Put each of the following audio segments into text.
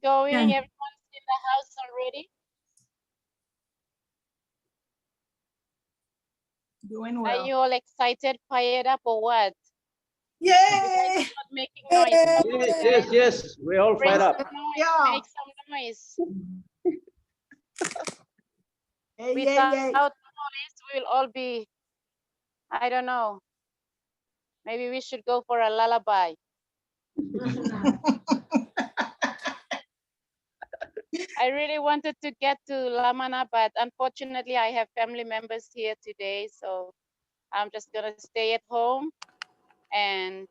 going? Yeah. Everyone's in the house already? Doing Are well. you all excited, fired up, or what? You guys Yay! are not making noise. Come on, guys. Yes. We're all Bring fired some up. noise. Yeah. Make some noise. Yay, yay, Without yay. noise, we'll all be, I don't know. Maybe we should go for a lullaby. I really wanted to get to Lamana, but unfortunately I have family members here today, so I'm just gonna stay at home and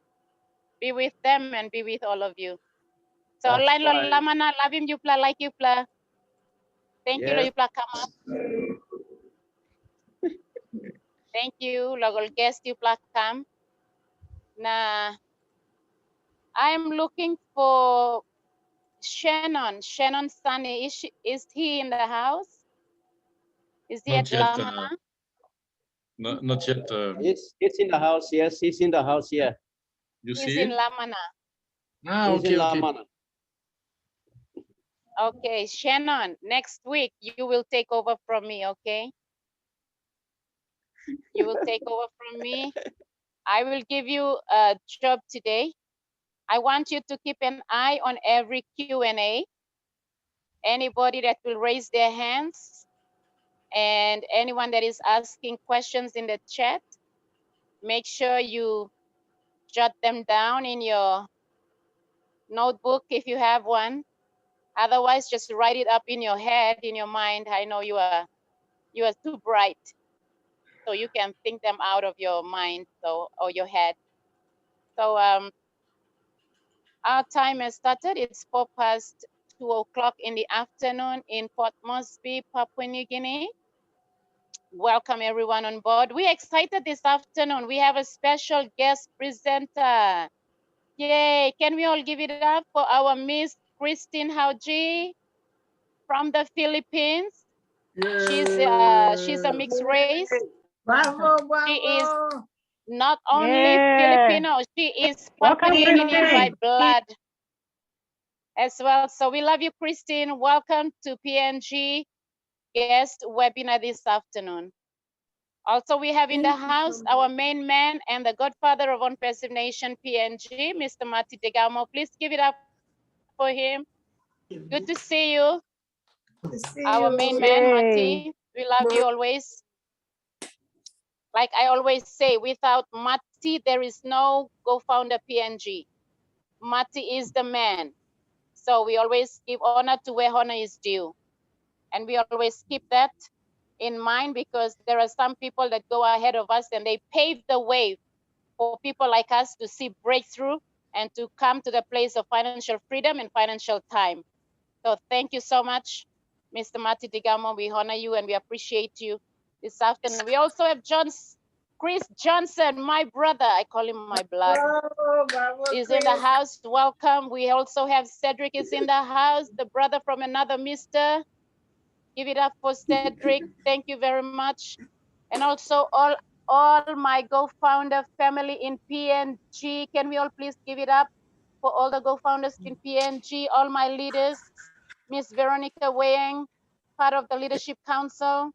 be with them and be with all of you. So That's online lo fine. Lamana, love him, Yupla, like Yupla. Thank you, Yes. Yupla, come up. Thank you, Logol guest Yupla, come. Nah, I'm looking for Shannon Sunny. Is he in the house? Is he Not at yet. Lamana? Not yet. He's in the house. Yes, he's in the house here. You He's see in it? Lamana. Ah, He's okay, in okay. Lamana. Okay, Shannon, next week you will take over from me, okay? You will take over from me. I will give you a job today. I want you to keep an eye on every Q&A. Anybody that will raise their hands and anyone that is asking questions in the chat, make sure you jot them down in your notebook if you have one. Otherwise, just write it up in your head, in your mind. I know you are too bright, so you can think them out of your mind or your head. So our time has started. It's 2:04 in the afternoon in Port Moresby, Papua New Guinea. Welcome everyone on board. We're excited this afternoon. We have a special guest presenter. Yay! Can we all give it up for our Miss Kristine Hauje from the Philippines? She's a mixed race. Bravo, She is bravo. not only Yeah. Filipino, she is Welcome, Papua New Guinean by Kristine. blood as well. So we love you, Kristine. Welcome to PNG guest webinar this afternoon. Also, we have in the house our main man and the godfather of OnPassive Nation PNG, Mr. Mati Degamo. Please give it up for him. Good to see you, our main man, Mati. We love you always. Like I always say, without Mati, there is no co-founder PNG. Mati is the man. So we always give honor to where honor is due. And we always keep that in mind because there are some people that go ahead of us and they pave the way for people like us to see breakthrough and to come to the place of financial freedom and financial time. So thank you so much, Mr. Mati Digamo. We honor you and we appreciate you this afternoon. We also have Chris Johnson, my brother. I call him my blood. Bravo, bravo, Is in the house. Welcome. We also have Cedric is in the house, the brother from another mister. Give it up for Cedric. Thank you very much. And also all my Go-Founder family in PNG. Can we all please give it up for all the Go-Founders in PNG, all my leaders, Miss Veronica Wang, part of the Leadership Council,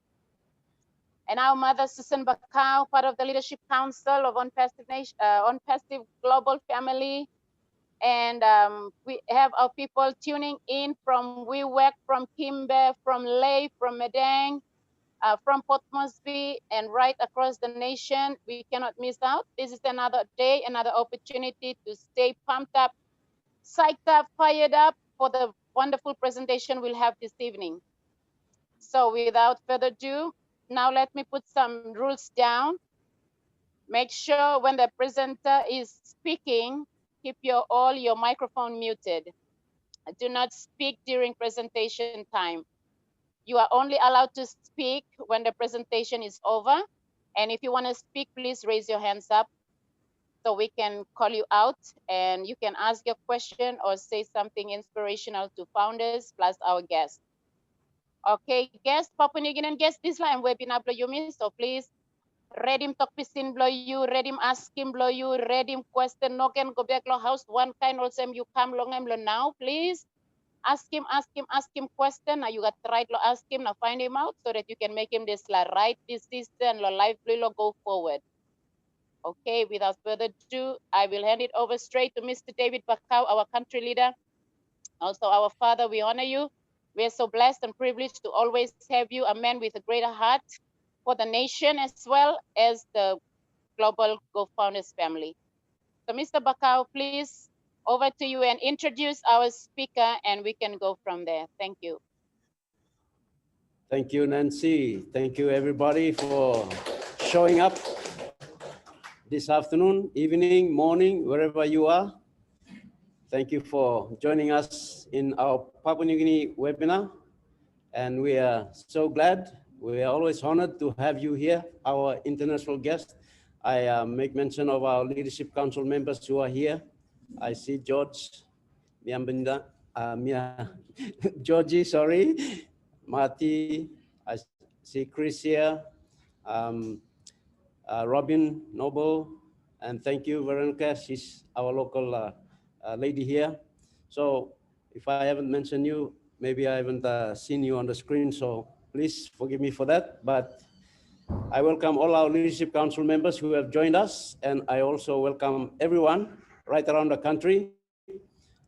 and our mother, Susan Bakau, part of the Leadership Council of OnPassive Global Family. And we have our people tuning in from Wewak, from Kimbe, from Ley, from Medang, from Port Moresby, and right across the nation. We cannot miss out. This is another day, another opportunity to stay pumped up, psyched up, fired up for the wonderful presentation we'll have this evening. So without further ado, now let me put some rules down. Make sure when the presenter is speaking, keep all your microphone muted. Do not speak during presentation time. You are only allowed to speak when the presentation is over. And if you want to speak, please raise your hands up so we can call you out and you can ask your question or say something inspirational to founders plus our guests. Okay, guest, Papua New Guinean guest, this line webinar blow you miss, so please ready talk pisin blow you, ready ask him blow you, ready question no can go back lo house one kind also you come long lo now, please. Ask him question. Now you got to right ask him, now find him out so that you can make him this right decision, life will go forward. Okay, without further ado, I will hand it over straight to Mr. David Bakau, our country leader. Also, our father, we honor you. We are so blessed and privileged to always have you, a man with a greater heart for the nation as well as the Global Go Founders family. So Mr. Bakau, please, over to you and introduce our speaker and we can go from there. Thank you. Thank you, Nancy. Thank you, everybody, for showing up this afternoon, evening, morning, wherever you are. Thank you for joining us in our Papua New Guinea webinar. And we are so glad. We are always honored to have you here, our international guest. I make mention of our Leadership Council members who are here. I see George, Georgie, sorry, Marty, I see Chris here, Robin Noble, and thank you, Veronica. She's our local lady here. So if I haven't mentioned you, maybe I haven't seen you on the screen, so please forgive me for that. But I welcome all our Leadership Council members who have joined us, and I also welcome everyone right around the country.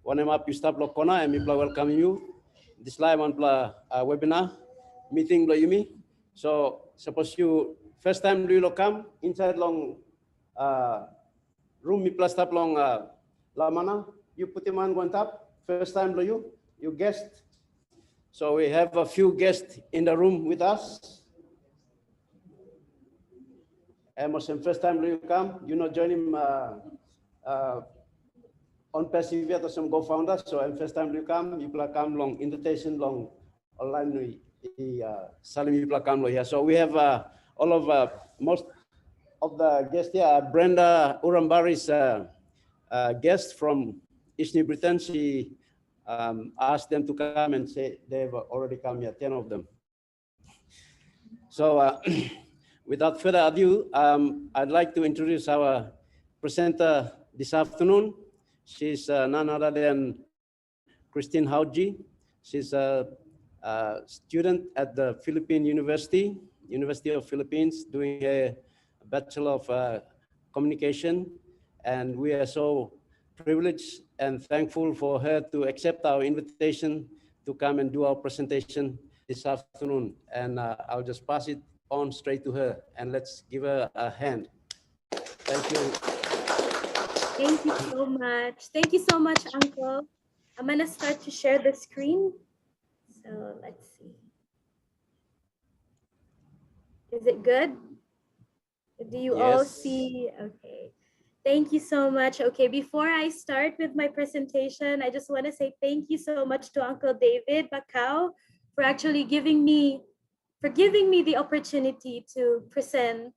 Wanema Pista Blokona, and Mipla welcome you. This live on webinar meeting Yumi. So suppose you first time do you come inside long room Mipla stop long lamana, you put him on one top, first time do you guest. So we have a few guests in the room with us. Emerson, first time do you come, you know, join him OnPassive Go Founder. So I'm first time you come, you come long invitation long online salim you come here. So we have all of most of the guests here. Brenda Urambari's guest from East New Britain. She asked them to come and say they've already come here, 10 of them. So without further ado, I'd like to introduce our presenter this afternoon. She's none other than Kristine Hauje. She's a student at the Philippine University of Philippines, doing a Bachelor of Communication. And we are so privileged and thankful for her to accept our invitation to come and do our presentation this afternoon. And I'll just pass it on straight to her, and let's give her a hand. Thank you. Thank you so much. Thank you so much, Uncle. I'm going to start to share the screen. So let's see. Is it good? Do you all see? Okay. Thank you so much. Okay, before I start with my presentation, I just want to say thank you so much to Uncle David Bakau for actually giving me the opportunity to present.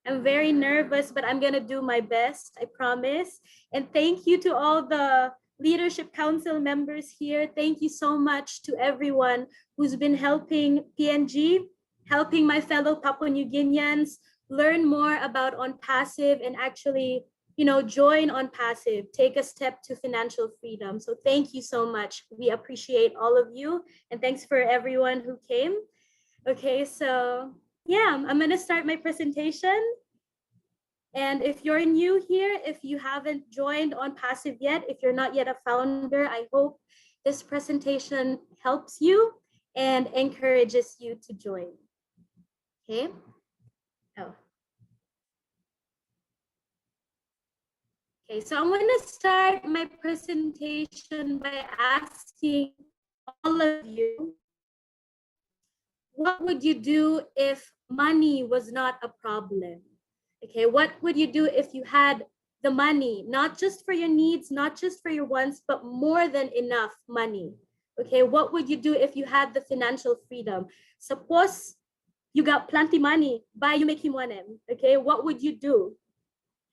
I'm very nervous, but I'm gonna do my best, I promise. And thank you to all the Leadership Council members here. Thank you so much to everyone who's been helping PNG, helping my fellow Papua New Guineans learn more about OnPassive and actually, you know, join OnPassive, take a step to financial freedom. So thank you so much. We appreciate all of you, and thanks for everyone who came. Okay, so yeah, I'm gonna start my presentation. And if you're new here, if you haven't joined OnPassive yet, if you're not yet a founder, I hope this presentation helps you and encourages you to join. Okay. Oh. Okay, so I'm gonna start my presentation by asking all of you, what would you do if money was not a problem? Okay, what would you do if you had the money, not just for your needs, not just for your wants, but more than enough money? Okay, what would you do if you had the financial freedom? Suppose you got plenty money, buy you make him one M. Okay, what would you do?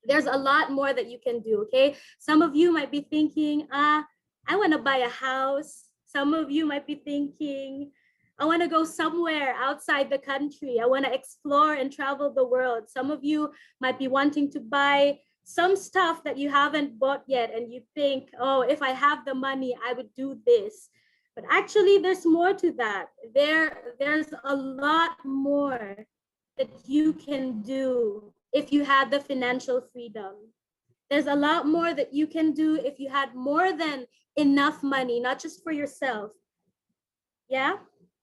There's a lot more that you can do. Okay, some of you might be thinking, I want to buy a house. Some of you might be thinking, I want to go somewhere outside the country. I want to explore and travel the world. Some of you might be wanting to buy some stuff that you haven't bought yet, and you think, oh, if I have the money, I would do this. But actually, there's more to that. There's a lot more that you can do if you had the financial freedom. There's a lot more that you can do if you had more than enough money, not just for yourself. Yeah.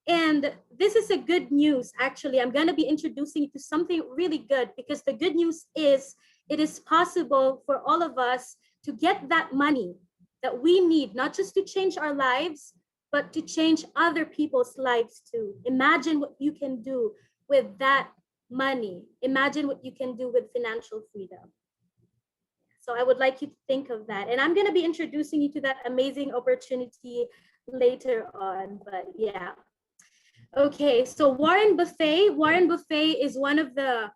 And this is a good news. Actually, I'm going to be introducing you to something really good, because the good news is it is possible for all of us to get that money that we need, not just to change our lives, but to change other people's lives too. Imagine what you can do with that money. Imagine what you can do with financial freedom. So I would like you to think of that. And I'm going to be introducing you to that amazing opportunity later on. But yeah. Okay, so Warren Buffett is one of the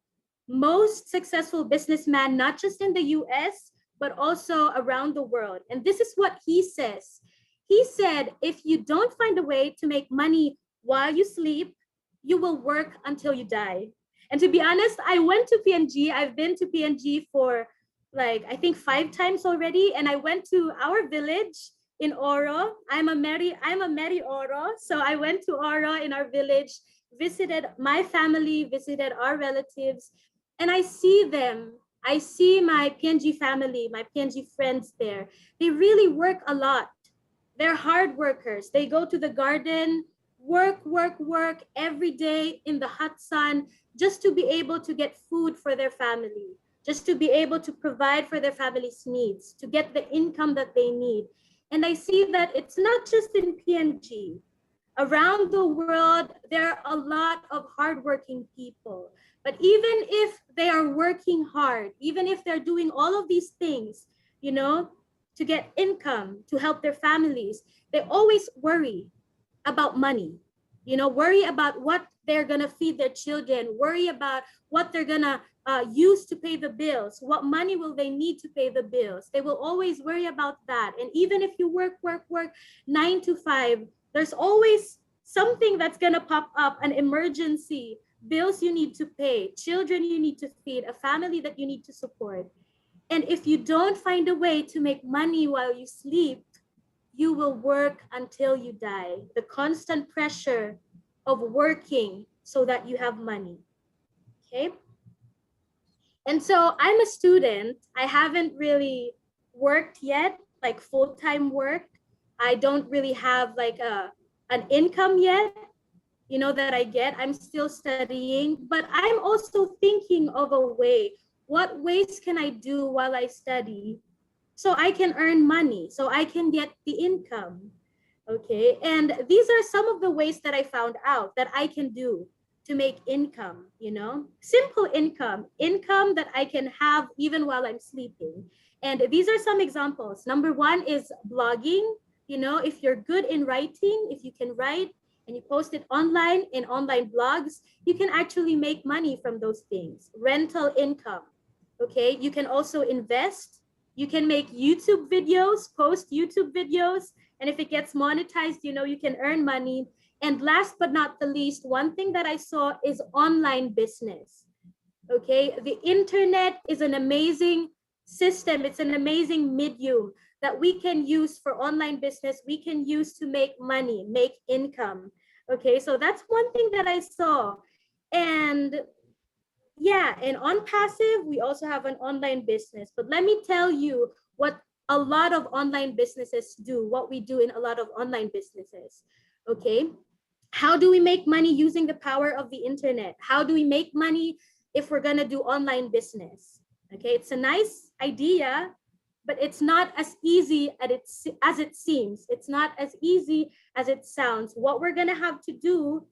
most successful businessmen, not just in the US, but also around the world. And this is what he says. He said, if you don't find a way to make money while you sleep, you will work until you die. And to be honest, I went to PNG. I've been to PNG for like, I think 5 times already. And I went to our village in Oro. I'm a Mary Oro. So I went to Oro in our village, visited my family, visited our relatives, and I see them. I see my PNG family, my PNG friends there. They really work a lot. They're hard workers. They go to the garden, work every day in the hot sun, just to be able to get food for their family, just to be able to provide for their family's needs, to get the income that they need. And I see that it's not just in PNG. Around the world, there are a lot of hardworking people. But even if they are working hard, even if they're doing all of these things, you know, to get income, to help their families, they always worry about money, you know, worry about what they're gonna feed their children, worry about what they're gonna use to pay the bills, what money will they need to pay the bills. They will always worry about that. And even if you work 9 to 5, there's always something that's gonna pop up, an emergency, bills you need to pay, children you need to feed, a family that you need to support. And if you don't find a way to make money while you sleep, you will work until you die. The constant pressure of working so that you have money, okay? And so I'm a student. I haven't really worked yet, like full-time work. I don't really have like an income yet, you know, that I get. I'm still studying, but I'm also thinking of a way. What ways can I do while I study so I can earn money, so I can get the income? Okay, and these are some of the ways that I found out that I can do to make income, you know, simple income that I can have even while I'm sleeping. And these are some examples. Number 1 is blogging. You know, if you're good in writing, if you can write and you post it online in online blogs, you can actually make money from those things. Rental income, okay? You can also invest. You can make YouTube videos, post YouTube videos, and if it gets monetized, you know, you can earn money. And last but not the least, one thing that I saw is online business. Okay, the internet is an amazing system. It's an amazing medium that we can use for online business. We can use to make money, make income. Okay, so that's one thing that I saw. And yeah, and OnPassive, we also have an online business. But let me tell you what a lot of online businesses do, what we do in a lot of online businesses. Okay, how do we make money using the power of the internet? How do we make money if we're gonna do online business? Okay, it's a nice idea, but it's not as easy as it seems. It's not as easy as it sounds. What we're gonna have to do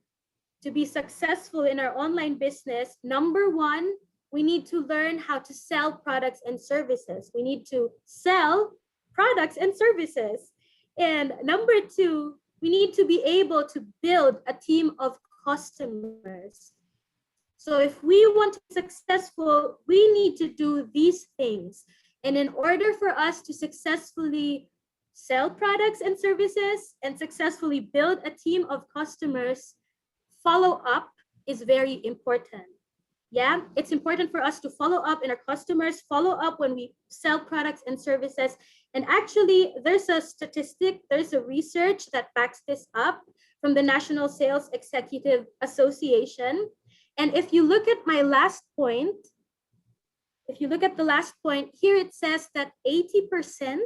to be successful in our online business, number 1, we need to learn how to sell products and services. We need to sell products and services. And number 2, we need to be able to build a team of customers. So if we want to be successful, we need to do these things. And in order for us to successfully sell products and services and successfully build a team of customers, follow up is very important. Yeah, it's important for us to follow up in our customers, follow up when we sell products and services. And actually, there's a statistic, there's a research that backs this up from the National Sales Executive Association. And if you look at my last point, if you look at the last point, here it says that 80%,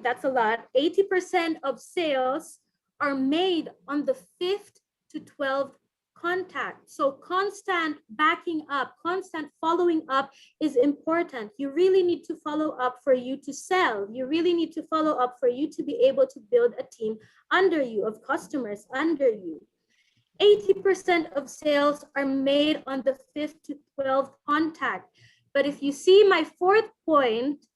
that's a lot, 80% of sales are made on the 5th to 12th contact. So constant backing up, constant following up is important. You really need to follow up for you to sell. You really need to follow up for you to be able to build a team under you, of customers under you. 80% of sales are made on the 5th to 12th contact. But if you see my 4th point,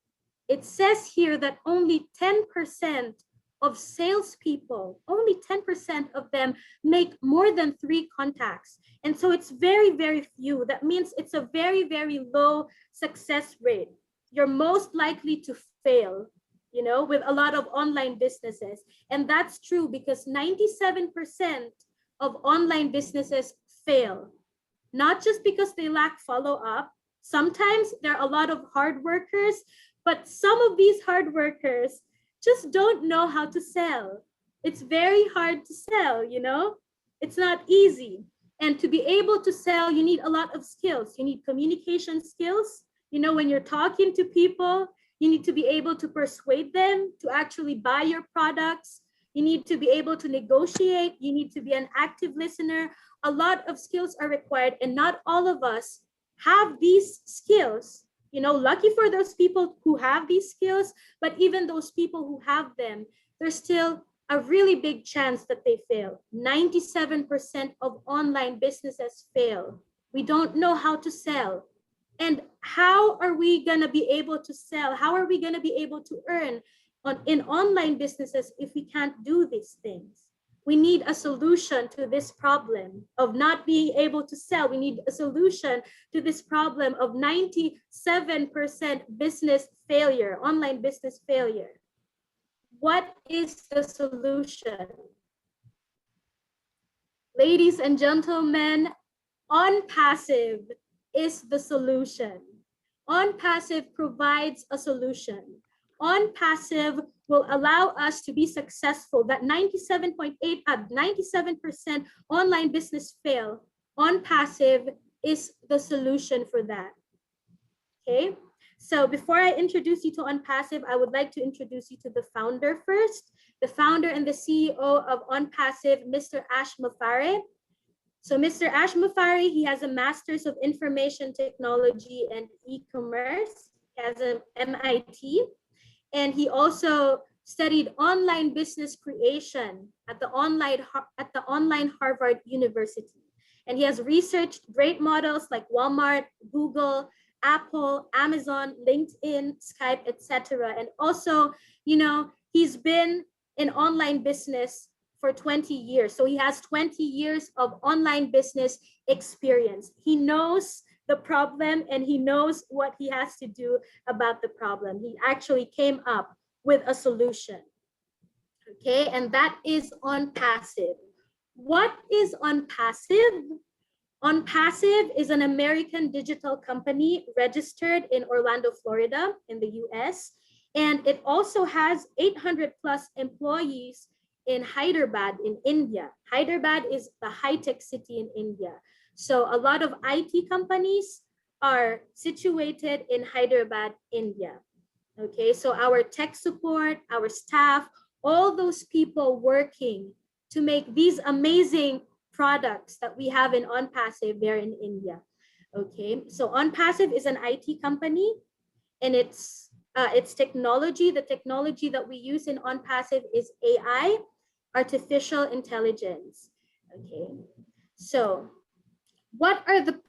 it says here that only 10% of salespeople, only 10% of them make more than 3 contacts. And so it's very, very few. That means it's a very, very low success rate. You're most likely to fail, you know, with a lot of online businesses. And that's true because 97% of online businesses fail, not just because they lack follow-up. Sometimes there are a lot of hard workers, but some of these hard workers just don't know how to sell. It's very hard to sell, you know? It's not easy. And to be able to sell, you need a lot of skills. You need communication skills. You know, when you're talking to people, you need to be able to persuade them to actually buy your products. You need to be able to negotiate. You need to be an active listener. A lot of skills are required, and not all of us have these skills. You know, lucky for those people who have these skills, but even those people who have them, there's still a really big chance that they fail. 97% of online businesses fail. We don't know how to sell. And how are we gonna be able to sell? How are we gonna be able to earn in online businesses if we can't do these things? We need a solution to this problem of not being able to sell. We need a solution to this problem of 97% business failure, online business failure. What is the solution? Ladies and gentlemen, OnPassive is the solution. OnPassive provides a solution. OnPassive will allow us to be successful. That 97% online business fail. OnPassive is the solution for that. Okay, so before I introduce you to OnPassive, I would like to introduce you to the founder first. The founder and the CEO of OnPassive, Mr. Ash Mafare. So Mr. Ash Mafare, he has a Master's of Information Technology and E-Commerce. He has an MIT. And he also studied online business creation at the online Harvard University. And he has researched great models like Walmart, Google, Apple, Amazon, LinkedIn, Skype, etc. And also, you know, he's been in online business for 20 years. So he has 20 years of online business experience. He knows the problem and he knows what he has to do about the problem. He actually came up with a solution. Okay, and that is OnPassive. What is OnPassive? OnPassive is an American digital company registered in Orlando, Florida, in the US. And it also has 800 plus employees in Hyderabad in India. Hyderabad is the high-tech city in India. So a lot of IT companies are situated in Hyderabad, India. Okay, so our tech support, our staff, all those people working to make these amazing products that we have in OnPassive there in India. Okay, so OnPassive is an IT company, and it's technology. The technology that we use in OnPassive is AI, artificial intelligence. Okay, so what are the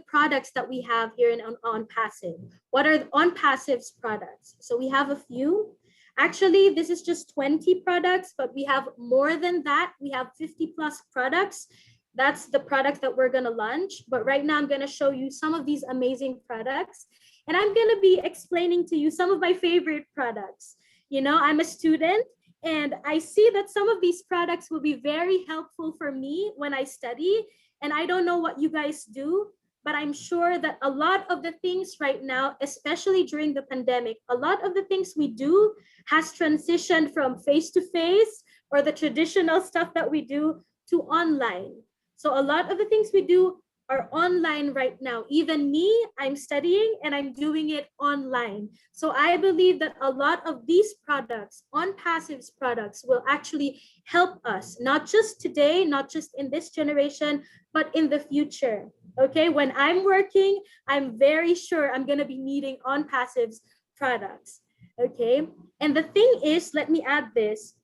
products that we have here in OnPassive? What are OnPassive's products? So we have a few. Actually, this is just 20 products, but we have more than that. We have 50 plus products. That's the product that we're gonna launch. But right now I'm gonna show you some of these amazing products. And I'm gonna be explaining to you some of my favorite products. You know, I'm a student and I see that some of these products will be very helpful for me when I study. And I don't know what you guys do, but I'm sure that a lot of the things right now, especially during the pandemic, a lot of the things we do has transitioned from face-to-face or the traditional stuff that we do to online. So a lot of the things we do are online right now. Even me, I'm studying and I'm doing it online. So I believe that a lot of these products, OnPassive's products, will actually help us, not just today, not just in this generation, but in the future. Okay, when I'm working, I'm very sure I'm going to be needing OnPassive's products. Okay, and the thing is, let me add this.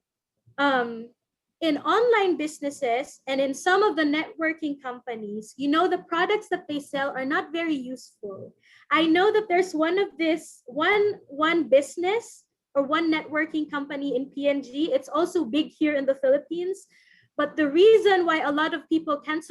In online businesses and in some of the networking companies, you know, the products that they sell are not very useful. I know that there's one business or one networking company in PNG. It's also big here in the Philippines. But the reason why a lot of people can't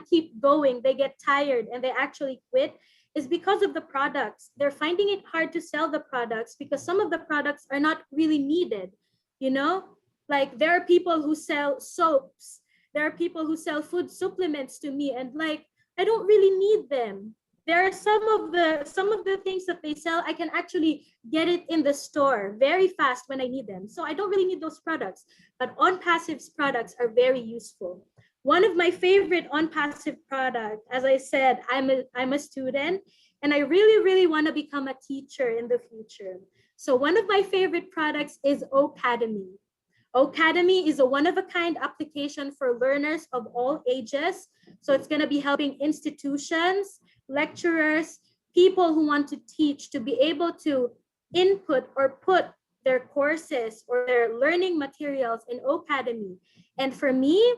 keep going, they get tired and they actually quit, is because of the products. They're finding it hard to sell the products because some of the products are not really needed, you know? Like there are people who sell soaps, there are people who sell food supplements to me, and like I don't really need them. There are some of the things that they sell, I can actually get it in the store very fast when I need them. So I don't really need those products. But OnPassive's products are very useful. One of my favorite OnPassive product, as I said, I'm a student and I really want to become a teacher in the future. So one of my favorite products is Ocademy. Ocademy is a one-of-a-kind application for learners of all ages. So it's going to be helping institutions, lecturers, people who want to teach to be able to input or put their courses or their learning materials in Ocademy. And for me,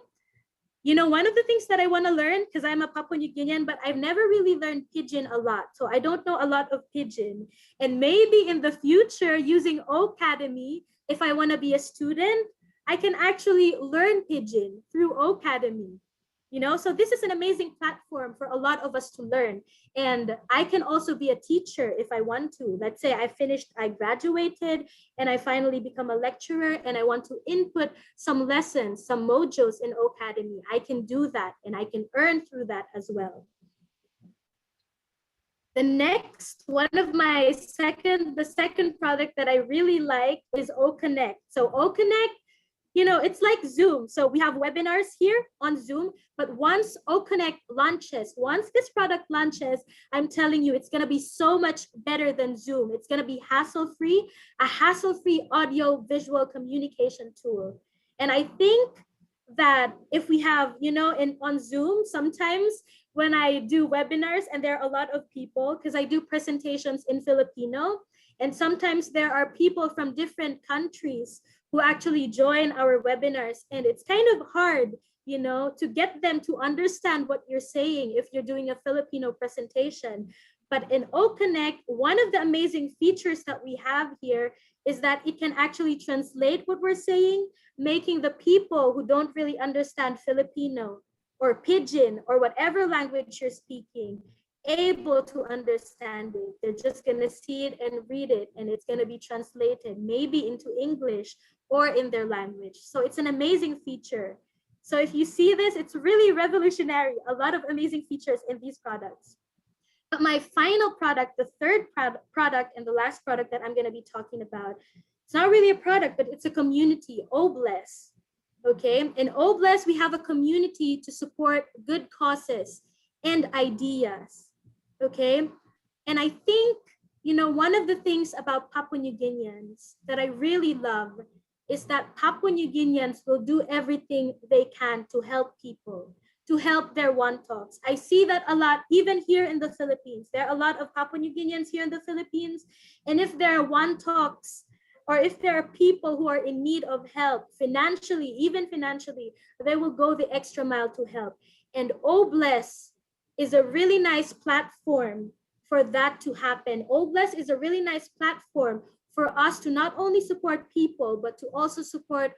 you know, one of the things that I want to learn, because I'm a Papua New Guinean, but I've never really learned Pidgin a lot. So I don't know a lot of Pidgin. And maybe in the future, using Ocademy, if I want to be a student, I can actually learn Pidgin through Ocademy. You know, so this is an amazing platform for a lot of us to learn. And I can also be a teacher if I want to. Let's say I graduated and I finally become a lecturer and I want to input some lessons, some modules in Ocademy. I can do that and I can earn through that as well. The next, the second product that I really like is OConnect. So OConnect, you know, it's like Zoom. So we have webinars here on Zoom, but once OConnect launches, once this product launches, I'm telling you, it's going to be so much better than Zoom. It's going to be hassle-free, a hassle-free audio visual communication tool. And I think that if we have, you know, on Zoom, sometimes when I do webinars and there are a lot of people, because I do presentations in Filipino, and sometimes there are people from different countries who actually join our webinars, and it's kind of hard, you know, to get them to understand what you're saying if you're doing a Filipino presentation. But in OConnect, one of the amazing features that we have here is that it can actually translate what we're saying, making the people who don't really understand Filipino or Pidgin or whatever language you're speaking able to understand it. They're just going to see it and read it, and it's going to be translated maybe into English or in their language. So it's an amazing feature. So if you see this, it's really revolutionary. A lot of amazing features in these products. But my final product, the third product and the last product that I'm going to be talking about, it's not really a product, but it's a community, Obless. Okay, in Obless, we have a community to support good causes and ideas. Okay, and I think, you know, one of the things about Papua New Guineans that I really love is that Papua New Guineans will do everything they can to help people, to help their wantoks. I see that a lot, even here in the Philippines. There are a lot of Papua New Guineans here in the Philippines. And if there are wantoks, or if there are people who are in need of help financially, even financially, they will go the extra mile to help. And Obless is a really nice platform for that to happen. Obless is a really nice platform for us to not only support people, but to also support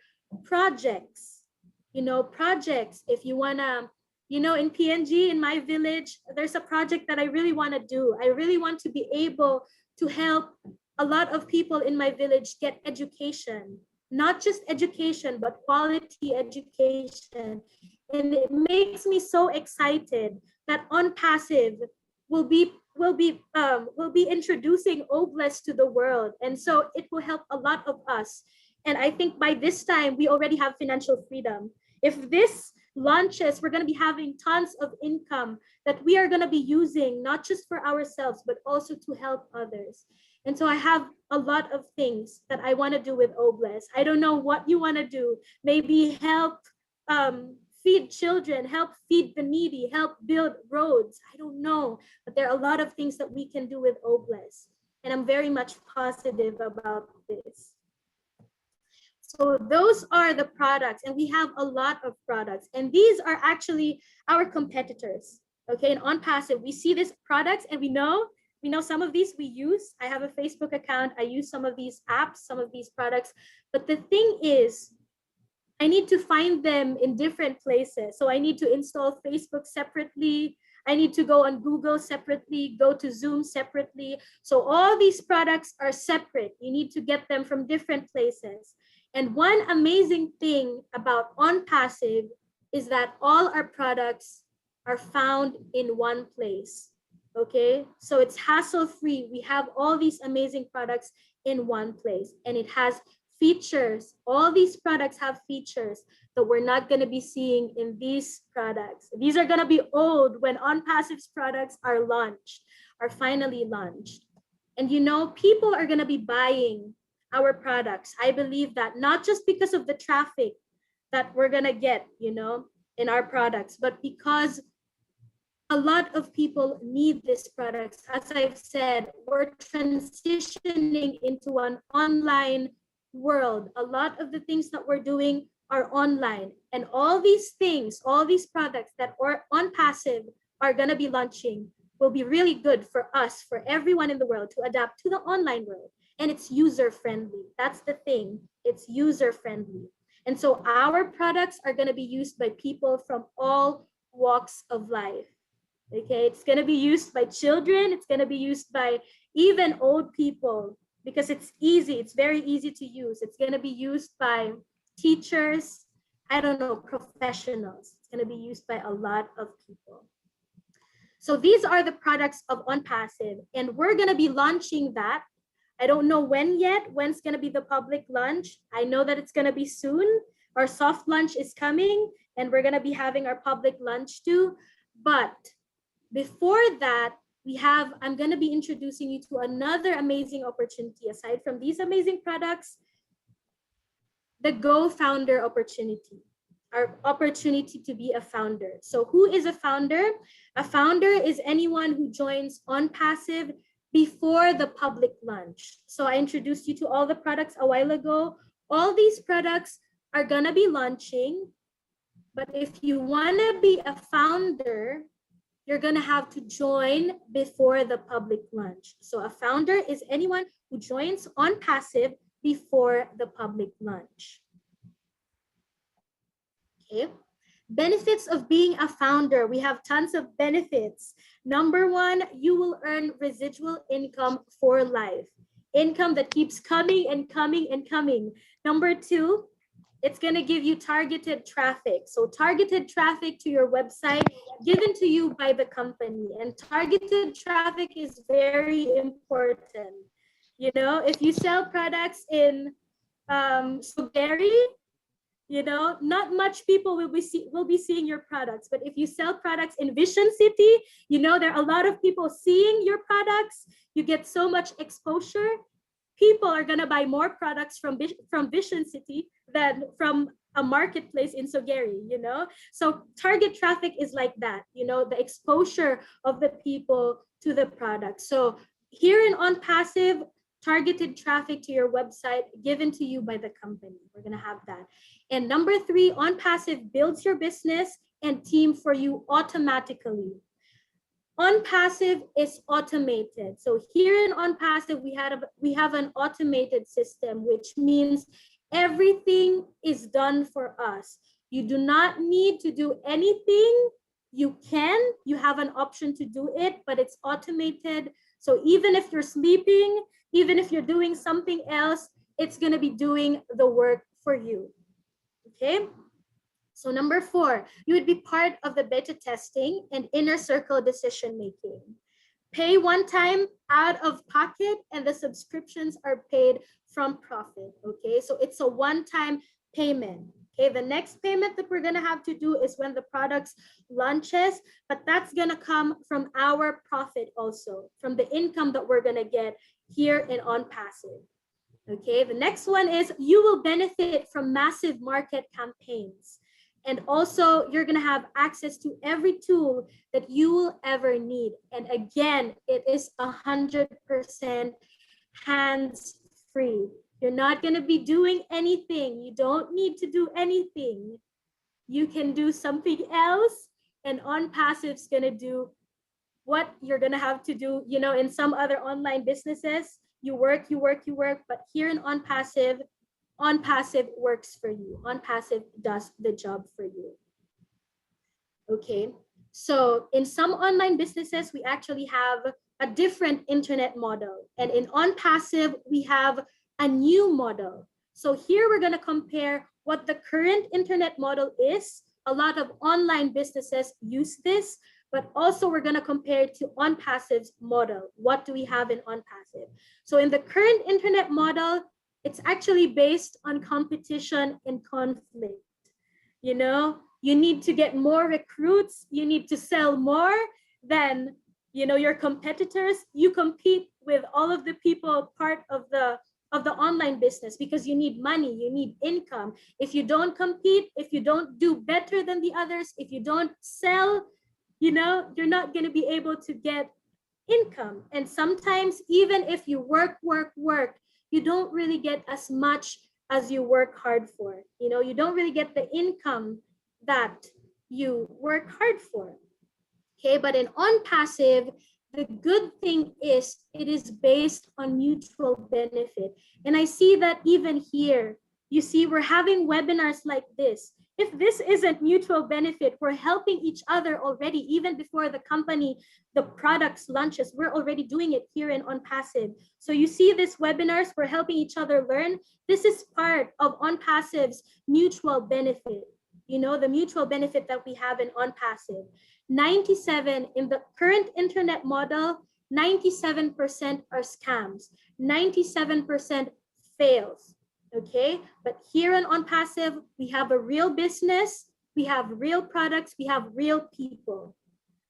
projects. You know, projects, if you wanna, you know, in PNG, in my village, there's a project that I really wanna do. I really want to be able to help a lot of people in my village get education, not just education, but quality education. And it makes me so excited that OnPassive will be introducing Obless to the world. And so it will help a lot of us. And I think by this time, we already have financial freedom. If this launches, we're going to be having tons of income that we are going to be using, not just for ourselves, but also to help others. And so I have a lot of things that I want to do with Obless. I don't know what you want to do. Maybe help feed children, help feed the needy, help build roads. I don't know, but there are a lot of things that we can do with Obless. And I'm very much positive about this. So those are the products, and we have a lot of products. And these are actually our competitors. Okay, and OnPassive, we see these products and we know some of these we use. I have a Facebook account. I use some of these apps, some of these products. But the thing is, I need to find them in different places. So I need to install Facebook separately. I need to go on Google separately, go to Zoom separately. So all these products are separate. You need to get them from different places. And one amazing thing about OnPassive is that all our products are found in one place. Okay, so it's hassle-free. We have all these amazing products in one place, and it has features. All these products have features that we're not going to be seeing in these products. These are going to be old when OnPassive's products are launched, are finally launched. And you know, people are going to be buying our products. I believe that, not just because of the traffic that we're going to get, you know, in our products, but because a lot of people need these products. As I've said, we're transitioning into an online world. A lot of the things that we're doing are online, and all these things, all these products that are OnPassive are going to be launching will be really good for us, for everyone in the world, to adapt to the online world. And it's user friendly. That's the thing. It's user friendly. And so our products are going to be used by people from all walks of life. Okay, it's going to be used by children. It's going to be used by even old people, because it's easy. It's very easy to use. It's going to be used by teachers, I don't know, professionals. It's going to be used by a lot of people. So these are the products of OnPassive, and we're going to be launching that. I don't know when yet. When's going to be the public launch? I know that it's going to be soon. Our soft launch is coming, and we're going to be having our public launch too. But before that, I'm going to be introducing you to another amazing opportunity. Aside from these amazing products, the Go Founder opportunity, our opportunity to be a founder. So who is a founder? A founder is anyone who joins OnPassive before the public launch. So I introduced you to all the products a while ago. All these products are going to be launching, but if you want to be a founder, you're going to have to join before the public launch. So a founder is anyone who joins OnPassive before the public launch. Okay. Benefits of being a founder. We have tons of benefits. Number one, you will earn residual income for life. Income that keeps coming and coming and coming. Number two, it's going to give you targeted traffic. So targeted traffic to your website given to you by the company. And targeted traffic is very important. You know, if you sell products in Sugary, you know, not much people will be seeing your products. But if you sell products in Vision City, you know, there are a lot of people seeing your products. You get so much exposure. People are going to buy more products from Vision City than from a marketplace in Sogeri, you know? So target traffic is like that, you know, the exposure of the people to the product. So here in OnPassive, targeted traffic to your website given to you by the company. We're going to have that. And number three, OnPassive builds your business and team for you automatically. OnPassive is automated. So here in OnPassive, we have an automated system, which means everything is done for us. You do not need to do anything. You have an option to do it, but it's automated. So even if you're sleeping, even if you're doing something else, it's going to be doing the work for you. Okay. So number 4, you would be part of the beta testing and inner circle decision making. Pay one time out of pocket and the subscriptions are paid from profit, okay? So it's a one-time payment, okay? The next payment that we're gonna have to do is when the products launches, but that's gonna come from our profit also, from the income that we're gonna get here in OnPassive. Okay, the next one is you will benefit from massive market campaigns. And also you're gonna have access to every tool that you will ever need. And again, it is 100% hands-free. You're not gonna be doing anything. You don't need to do anything. You can do something else, and OnPassive's gonna do what you're gonna have to do, you know, in some other online businesses. You work, but here in OnPassive works for you. OnPassive does the job for you. Okay, so in some online businesses, we actually have a different internet model. And in OnPassive, we have a new model. So here we're gonna compare what the current internet model is. A lot of online businesses use this, but also we're gonna compare it to OnPassive's model. What do we have in OnPassive? So in the current internet model, it's actually based on competition and conflict. You know, you need to get more recruits, you need to sell more than, you know, your competitors. You compete with all of the people part of the online business because you need money, you need income. If you don't compete, if you don't do better than the others, if you don't sell, you know, you're not going to be able to get income. And sometimes even if you work, you don't really get as much as you work hard for. You know, you don't really get the income that you work hard for. Okay, but in OnPassive, the good thing is it is based on mutual benefit. And I see that even here, you see, we're having webinars like this. If this isn't mutual benefit, we're helping each other already, even before the company, the products launches, we're already doing it here in OnPassive. So you see these webinars, we're helping each other learn. This is part of OnPassive's mutual benefit. You know, the mutual benefit that we have in OnPassive. 97 in the current internet model, 97% are scams, 97% fails. Okay, but here in OnPassive, we have a real business, we have real products, we have real people.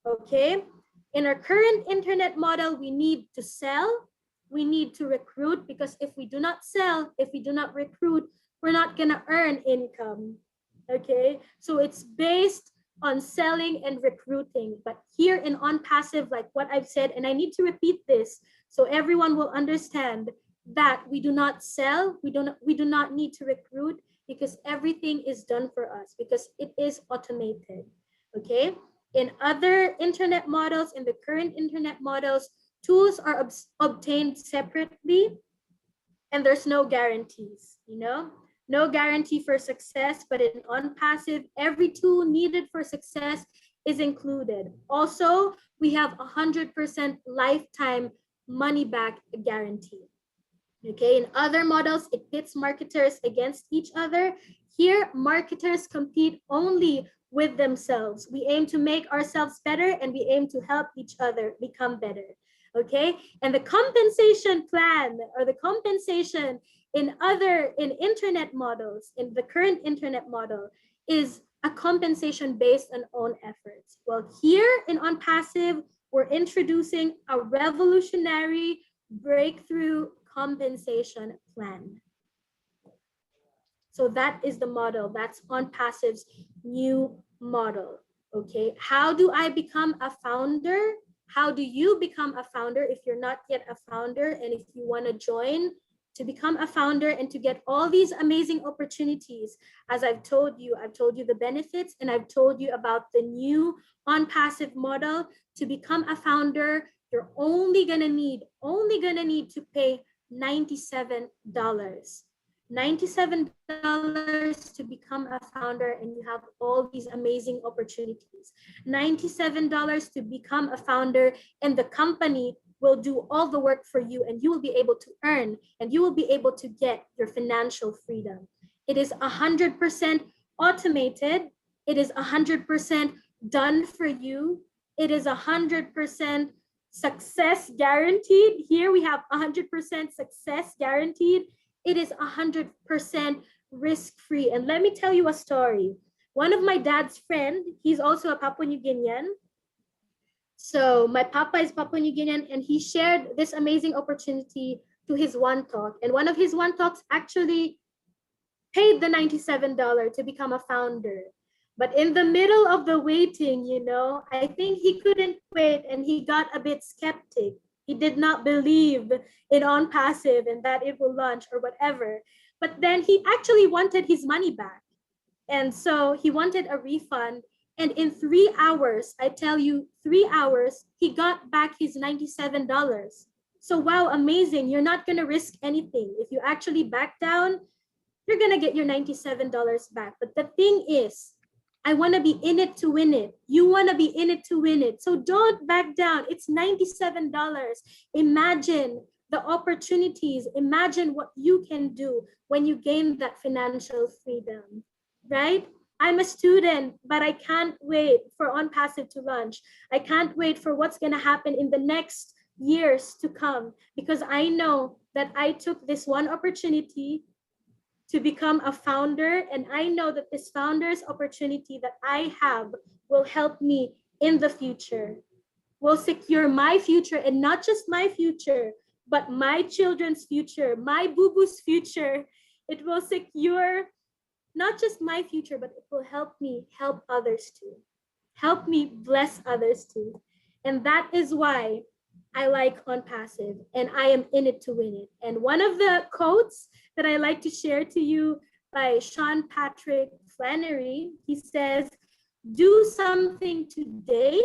Okay, in our current internet model, we need to sell, we need to recruit, because if we do not sell, if we do not recruit, we're not gonna earn income. Okay, so it's based on selling and recruiting. But here in OnPassive, like what I've said, and I need to repeat this so everyone will understand, that we do not sell, we do not need to recruit, because everything is done for us, because it is automated. Okay, in other internet models, in the current internet models, tools are obtained separately and there's no guarantees, you know, no guarantee for success. But in OnPassive, every tool needed for success is included. Also, we have 100% lifetime money back guarantee. Okay, in other models, it pits marketers against each other. Here, marketers compete only with themselves. We aim to make ourselves better and we aim to help each other become better. Okay, and the compensation plan, or the compensation in internet models, in the current internet model, is a compensation based on own efforts. Well, here in OnPassive, we're introducing a revolutionary breakthrough compensation plan. So that is the model. That's OnPassive's new model. Okay, how do I become a founder? How do you become a founder if you're not yet a founder, and if you want to join to become a founder and to get all these amazing opportunities? As I've told you the benefits, and I've told you about the new OnPassive model. To become a founder, you're only gonna need to pay $97. $97 to become a founder, and you have all these amazing opportunities. $97 to become a founder, and the company will do all the work for you, and you will be able to earn, and you will be able to get your financial freedom. It is 100% automated. It is 100% done for you. It is 100% success guaranteed. Here we have 100% success guaranteed. It is 100% risk-free. And let me tell you a story. One of my dad's friend, he's also a Papua New Guinean. So my papa is Papua New Guinean, and he shared this amazing opportunity to his one talk. And one of his one talks actually paid the $97 to become a founder. But in the middle of the waiting, you know, I think he couldn't wait and he got a bit skeptic. He did not believe in OnPassive and that it will launch or whatever. But then he actually wanted his money back. And so he wanted a refund. And in 3 hours, I tell you, 3 hours, he got back his $97. So wow, amazing. You're not going to risk anything. If you actually back down, you're going to get your $97 back. But the thing is, I want to be in it to win it. You want to be in it to win it. So don't back down. It's $97. Imagine the opportunities. Imagine what you can do when you gain that financial freedom, right? I'm a student, but I can't wait for OnPassive to launch. I can't wait for what's going to happen in the next years to come, because I know that I took this one opportunity to become a founder, and I know that this founder's opportunity that I have will help me in the future, will secure my future, and not just my future, but my children's future, my boo-boo's future. It will secure not just my future, but it will help me help others too. Help me bless others too. And that is why I like OnPassive, and I am in it to win it. And one of the quotes that I like to share to you by Sean Patrick Flannery, he says, do something today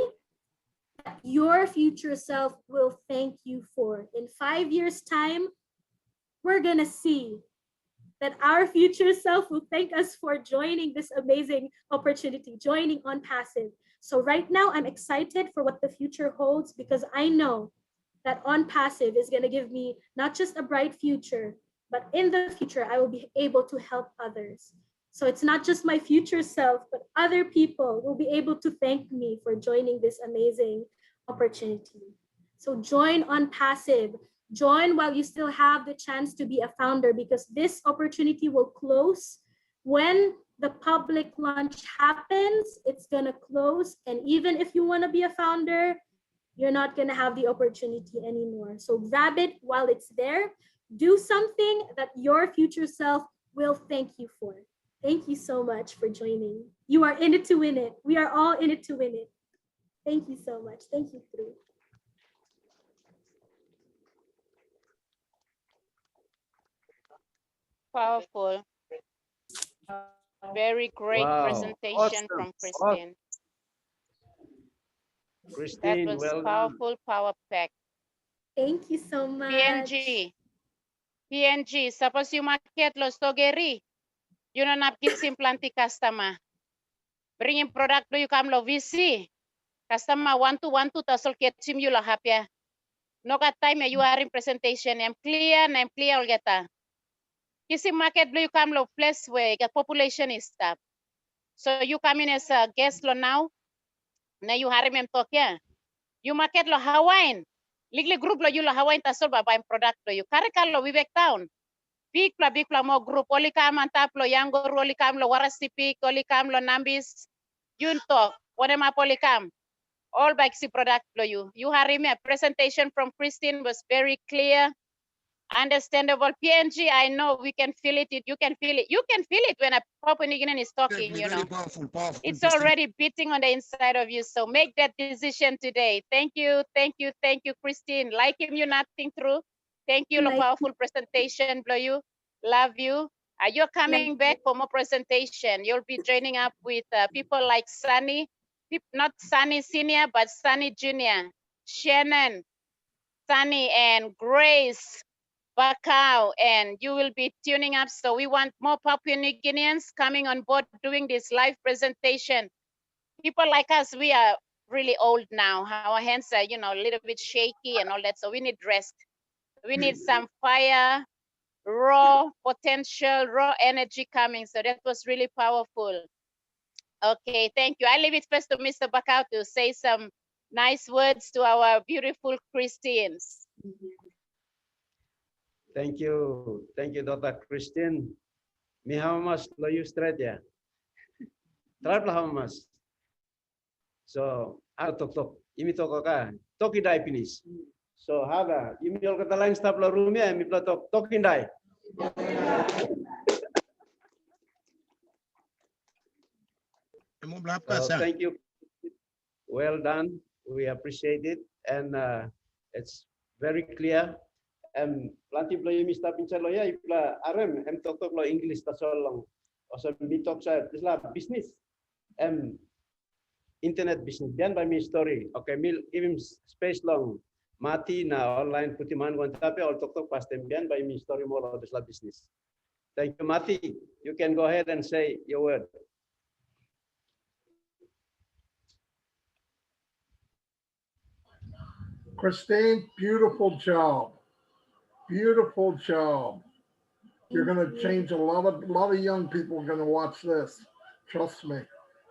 that your future self will thank you for. In 5 years' time, we're gonna see that our future self will thank us for joining this amazing opportunity, joining OnPassive. So right now, I'm excited for what the future holds, because I know that OnPassive is going to give me not just a bright future, but in the future, I will be able to help others. So it's not just my future self, but other people will be able to thank me for joining this amazing opportunity. So join OnPassive. Join while you still have the chance to be a founder, because this opportunity will close when the public launch happens. It's going to close. And even if you want to be a founder, you're not going to have the opportunity anymore. So grab it while it's there. Do something that your future self will thank you for. Thank you so much for joining. You are in it to win it. We are all in it to win it. Thank you so much. Thank you, Kru. Powerful. Very great Wow, presentation awesome, from awesome. Kristine. That Kristine, was well done. powerful, power pack. Thank you so much. PNG, suppose you market lo stogeri, you know not kisim planti customer. Bringing product lo you come lo VC. Customer want to tasol ketim you lo happy. No got time you are in presentation. I'm clear all geta. Kisim market lo you come lo place where the population is stop. So you come in as a guest lo now. Now you harim em talk. You market lo Hawaiian. Ligli group lo you lo Hawaiian tasol ba buying product lo you. Karika lo Vivek Town. Big pla mo group. Oli kam antap lo Yangor, oli kam lo Warasipik, oli kam lo Nambis. Yun talk. Whatever oli kam. All by si product lo you. You harim a presentation from Kristine was very clear. Understandable. PNG, I know we can feel it. You can feel it. You can feel it when a Papua New Guinean is talking, you know. Powerful, It's Kristine. already beating on the inside of you. So make that decision today. Thank you, Kristine. Like him, you nothing through. Thank you, Like- powerful presentation, blow you. Love you. You're coming back for more presentation. You'll be joining up with people like Sunny, not Sunny Senior, but Sunny Junior, Shannon, Sunny, and Grace, Bakau, and you will be tuning up. So we want more Papua New Guineans coming on board doing this live presentation. People like us, we are really old now. Our hands are, you know, a little bit shaky and all that. So we need rest. We need some fire, raw potential, raw energy coming. So that was really powerful. Okay, thank you. I leave it first to Mr. Bakau to say some nice words to our beautiful Kristines. Thank you, Dr. Kristine. Mi hamas lo you straight ya. Trap lah hamas. So, tok imi toko ka, toki dai finish. So, haga, imi ol kata lain stap la rumia, imi platok toki dai. Thank you. Well done. We appreciate it, and it's very clear. Planti blo imi stap incalo ya ipla arem tok lo English ta solong. Also mi tok sa isla business. Internet business bian by me story. Okay, mil even space long mati na online putiman gon tapi all tok pas tembian by me story more of isla business. Thank you, Mati. You can go ahead and say your word. Kristine, beautiful job. Beautiful job. You're going to change a lot of young people are going to watch this. Trust me.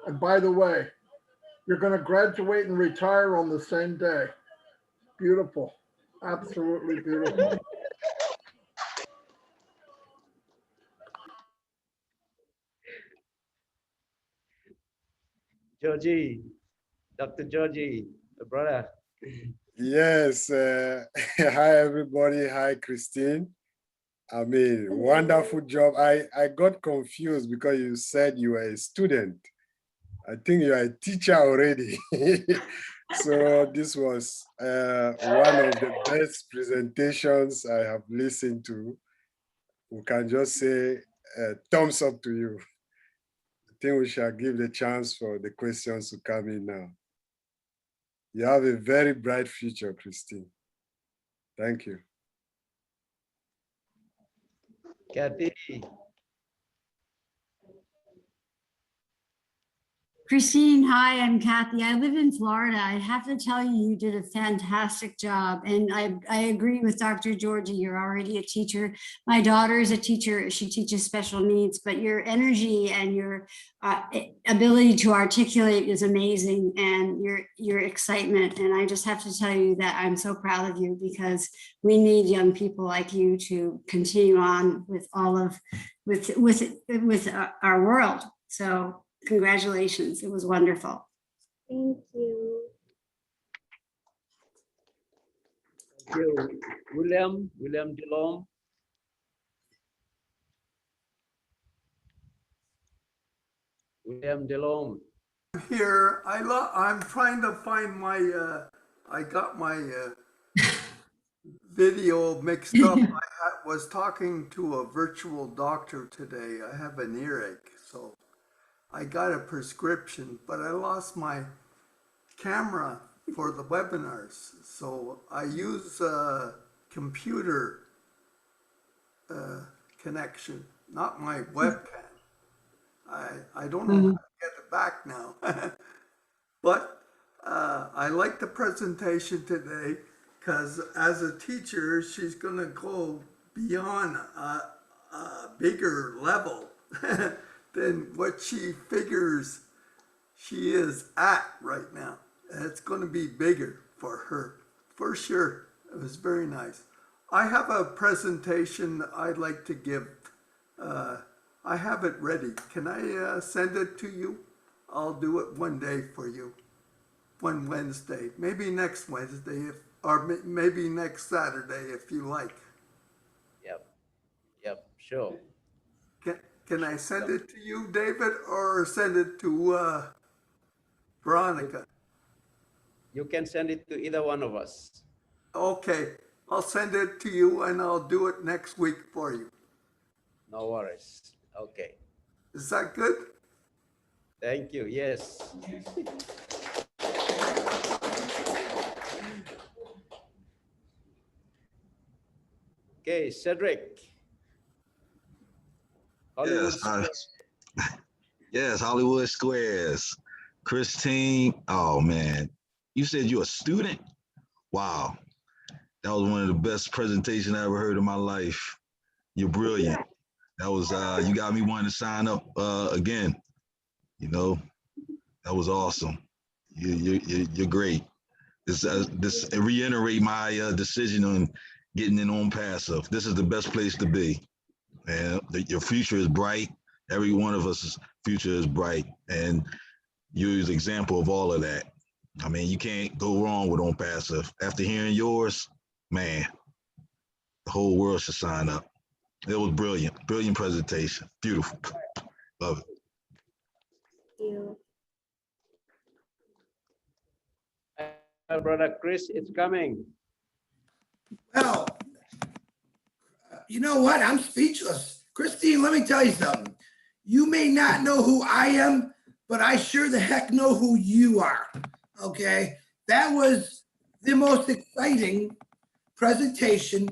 And by the way, you're going to graduate and retire on the same day. Beautiful. Absolutely beautiful. Georgie, Dr. Georgie, brother. Yes. Hi, everybody. Hi, Kristine. I mean, wonderful job. I got confused because you said you were a student. I think you are a teacher already. So this was one of the best presentations I have listened to. We can just say thumbs up to you. I think we shall give the chance for the questions to come in now. You have a very bright future, Kristine. Thank you. Kathy. Kristine, hi, I'm Kathy. I live in Florida. I have to tell you, you did a fantastic job. And I agree with Dr. Georgie, you're already a teacher. My daughter is a teacher. She teaches special needs, but your energy and your ability to articulate is amazing, and your excitement. And I just have to tell you that I'm so proud of you, because we need young people like you to continue on with all of, with our world. So congratulations, it was wonderful. Thank you. Thank you. William DeLong. William DeLong. Here, I'm trying to find my, I got my video mixed up. I was talking to a virtual doctor today. I have an earache, so I got a prescription, but I lost my camera for the webinars. So I use a computer connection, not my webcam. I don't know how to get it back now. But I like the presentation today, because as a teacher, she's going to go beyond a bigger level than what she figures she is at right now. And it's going to be bigger for her, for sure. It was very nice. I have a presentation I'd like to give. I have it ready. Can I send it to you? I'll do it one day for you. One Wednesday, maybe next Wednesday, or maybe next Saturday, if you like. Yep, sure. Can I send it to you, David, or send it to Veronica? You can send it to either one of us. Okay, I'll send it to you, and I'll do it next week for you. No worries. Okay. Is that good? Thank you. Yes. Okay, Cedric. Hollywood Yes, Hollywood Squares. Kristine, oh man, you said you're a student? Wow, that was one of the best presentations I ever heard in my life. You're brilliant. That was, you got me wanting to sign up again, you know. That was awesome. You're great. This reiterate my decision on getting in OnPassive. This is the best place to be, and your future is bright. Every one of us' future is bright, and you're the example of all of that. I mean, you can't go wrong with OnPassive. After hearing yours, man, the whole world should sign up. It was brilliant, brilliant presentation. Beautiful. Love it. Thank you. Brother Chris, it's coming. Well, you know what? I'm speechless. Kristine, let me tell you something. You may not know who I am, but I sure the heck know who you are. Okay? That was the most exciting presentation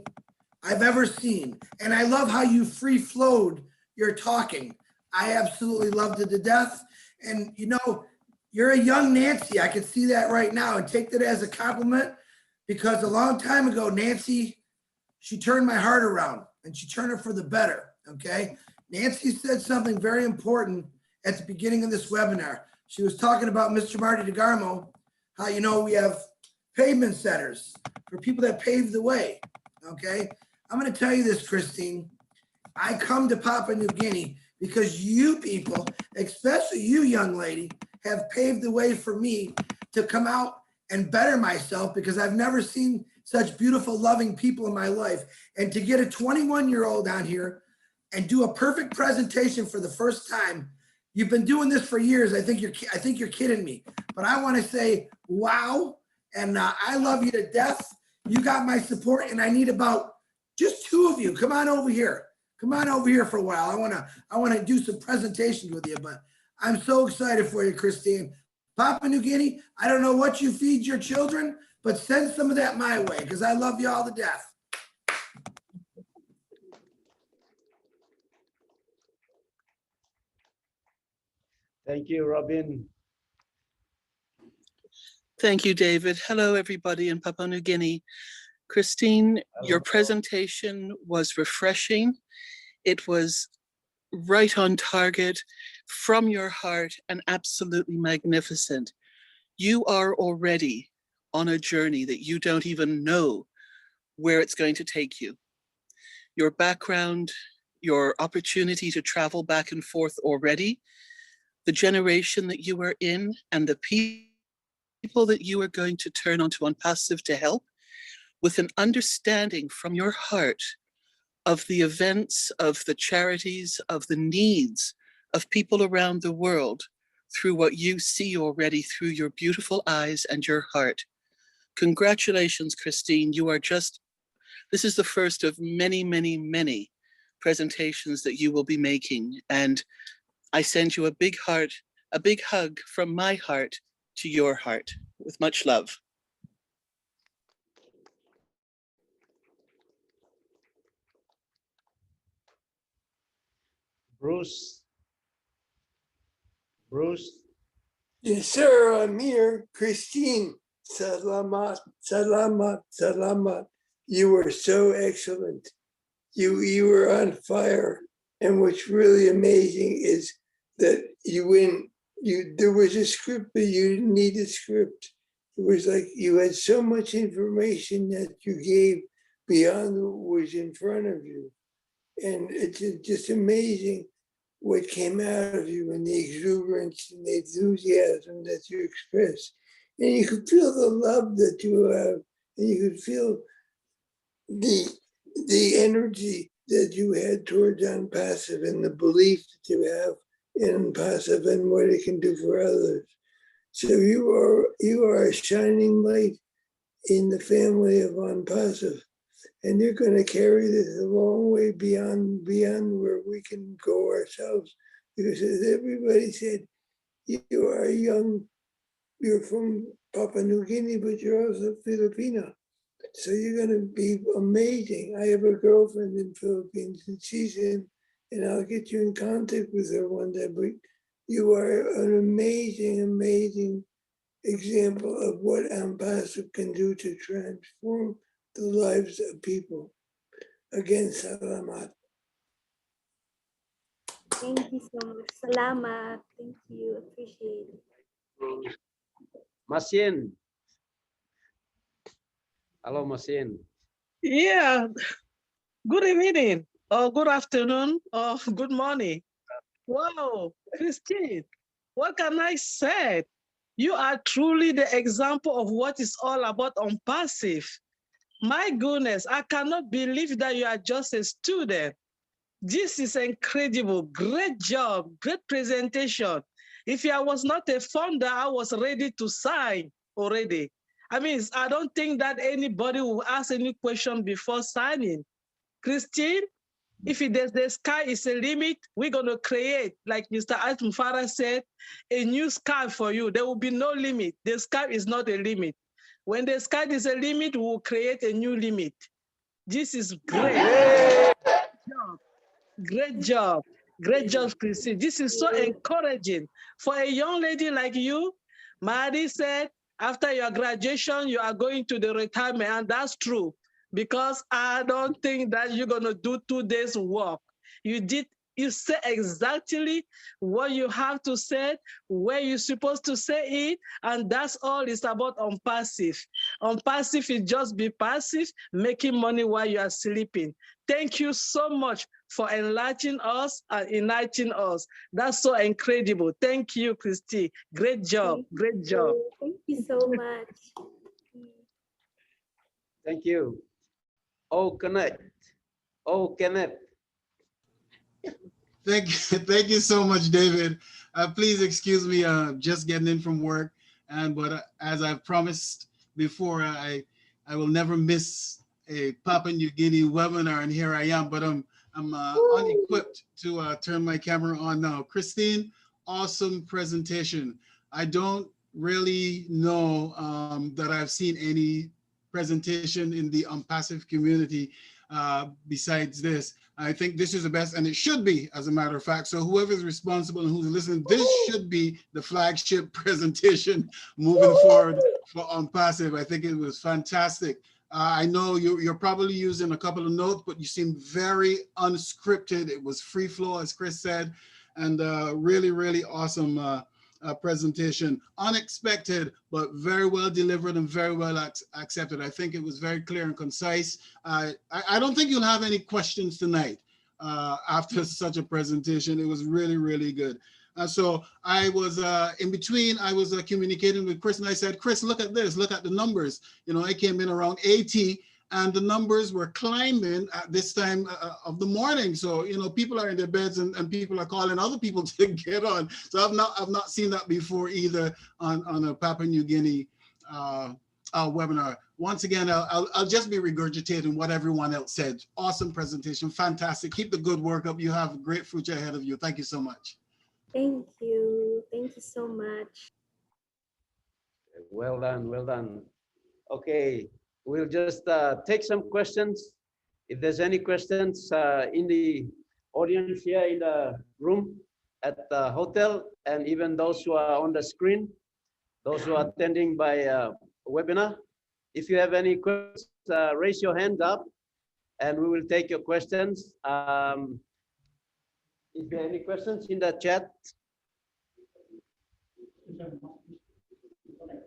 I've ever seen. And I love how you free flowed your talking. I absolutely loved it to death. And you know, you're a young Nancy. I can see that right now and take that as a compliment, because a long time ago, Nancy, she turned my heart around and she turned it for the better, okay? Nancy said something very important at the beginning of this webinar. She was talking about Mr. Marty DeGarmo, how, you know, we have pavement setters for people that pave the way, okay? I'm gonna tell you this, Kristine. I come to Papua New Guinea because you people, especially you young lady, have paved the way for me to come out and better myself, because I've never seen such beautiful, loving people in my life. And to get a 21-year-old on here and do a perfect presentation for the first time, you've been doing this for years. I think you're kidding me. But I want to say, wow, and I love you to death. You got my support, and I need about just 2 of you. Come on over here. Come on over here for a while. I wanna do some presentations with you, but I'm so excited for you, Kristine. Papua New Guinea, I don't know what you feed your children, but send some of that my way, because I love you all to death. Thank you, Robin. Thank you, David. Hello, everybody in Papua New Guinea. Kristine, your presentation was refreshing. It was right on target, from your heart, and absolutely magnificent. You are already on a journey that you don't even know where it's going to take you. Your background, your opportunity to travel back and forth already, the generation that you are in, and the people that you are going to turn onto OnPassive to help, with an understanding from your heart of the events, of the charities, of the needs of people around the world, through what you see already through your beautiful eyes and your heart. Congratulations, Kristine. You are just, this is the first of many, many, many presentations that you will be making. And I send you a big heart, a big hug from my heart to your heart, with much love. Bruce. Bruce. Yes, sir, I'm here. Kristine, salamat, salamat, salamat. You were so excellent. You were on fire. And what's really amazing is that there was a script, but you didn't need a script. It was like you had so much information that you gave beyond what was in front of you. And it's just amazing what came out of you, and the exuberance and the enthusiasm that you express. And you could feel the love that you have, and you could feel the energy that you had towards OnPassive, and the belief that you have in OnPassive and what it can do for others. So you are a shining light in the family of OnPassive. And you're going to carry this a long way beyond where we can go ourselves. Because as everybody said, you are young, you're from Papua New Guinea, but you're also Filipino. So you're going to be amazing. I have a girlfriend in Philippines, and she's in, and I'll get you in contact with her one day. But you are an amazing, amazing example of what OnPassive can do to transform the lives of people. Again, salamat. Thank you so much. Salamat. Thank you. Appreciate it. Masin. Hello, Masin. Yeah, good evening, or good afternoon, or good morning. Wow, Kristine, what can I say? You are truly the example of what is all about OnPassive. My goodness, I cannot believe that you are just a student. This is incredible. Great job, great presentation. If I was not a founder, I was ready to sign already. I mean, I don't think that anybody will ask any question before signing. Kristine, if the sky is a limit, we're going to create, like Mr. Atmufara said, a new sky for you. There will be no limit. The sky is not a limit. When the sky is a limit, we will create a new limit. This is great. Great job. Great job, Kristine. This is so encouraging. For a young lady like you, Mari said, after your graduation, you are going to the retirement, and that's true, because I don't think that you're going to do 2 days work. You say exactly what you have to say, where you're supposed to say it, and that's all it's about OnPassive. OnPassive is just be passive, making money while you are sleeping. Thank you so much for enlightening us and uniting us. That's so incredible. Thank you, Kristine. Great job. Great job. Thank you so much. Thank you. Oh, Kenneth. Oh, Kenneth. Thank you so much, David. Please excuse me, just getting in from work. But as I've promised before, I will never miss a Papua New Guinea webinar, and here I am. But I'm unequipped to turn my camera on now. Kristine, awesome presentation. I don't really know that I've seen any presentation in the OnPassive community besides this. I think this is the best, and it should be, as a matter of fact. So whoever's responsible and who's listening, this should be the flagship presentation moving forward for OnPassive. I think it was fantastic. I know you're probably using a couple of notes, but you seem very unscripted. It was free flow, as Chris said, and really, really awesome presentation. Unexpected, but very well delivered and very well accepted. I think it was very clear and concise. I don't think you'll have any questions tonight after such a presentation. It was really, really good. So I was in between, I was communicating with Chris, and I said, Chris, look at this, look at the numbers. You know, I came in around 80, and the numbers were climbing at this time of the morning. So, you know, people are in their beds, and people are calling other people to get on. So I've not seen that before either on a Papua New Guinea webinar. Once again, I'll just be regurgitating what everyone else said. Awesome presentation, fantastic. Keep the good work up. You have a great future ahead of you. Thank you so much. Thank you. Thank you so much. Well done, well done. Okay, we'll just take some questions. If there's any questions in the audience here in the room, at the hotel, and even those who are on the screen, those who are attending by webinar, if you have any questions, raise your hand up and we will take your questions. If there are any questions in the chat.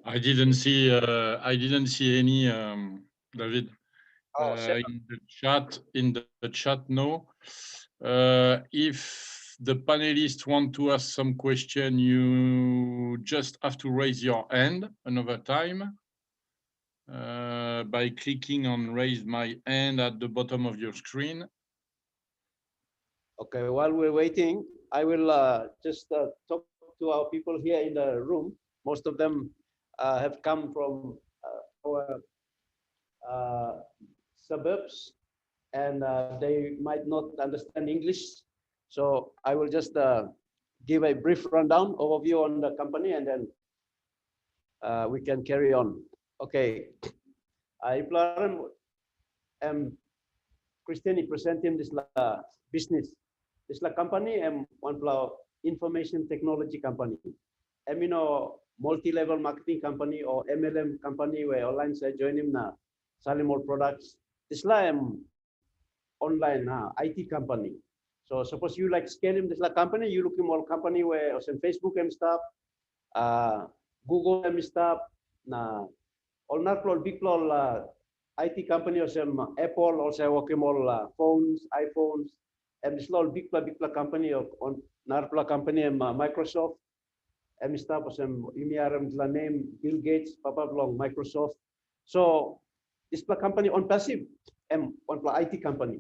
I didn't see any, David. In the chat, no. If the panelists want to ask some question, you just have to raise your hand another time by clicking on raise my hand at the bottom of your screen. Okay, while we're waiting, I will just talk to our people here in the room. Most of them have come from our suburbs, and they might not understand English. So I will just give a brief rundown overview on the company, and then we can carry on. Okay, I am Kristine presenting this business. This company and one information technology company. Multi-level marketing company or MLM company where online saya join him na selling more products. This online IT company. So suppose you like scaling this company, you looking more company where on Facebook and stuff. Google staff na all narplol biglol IT company or some Apple or say working all phones, iPhones, and slol bigla company on narpla company and Microsoft, and staff or some imiaram la name Bill Gates, Papa Long Microsoft. So this company OnPassive and on IT company.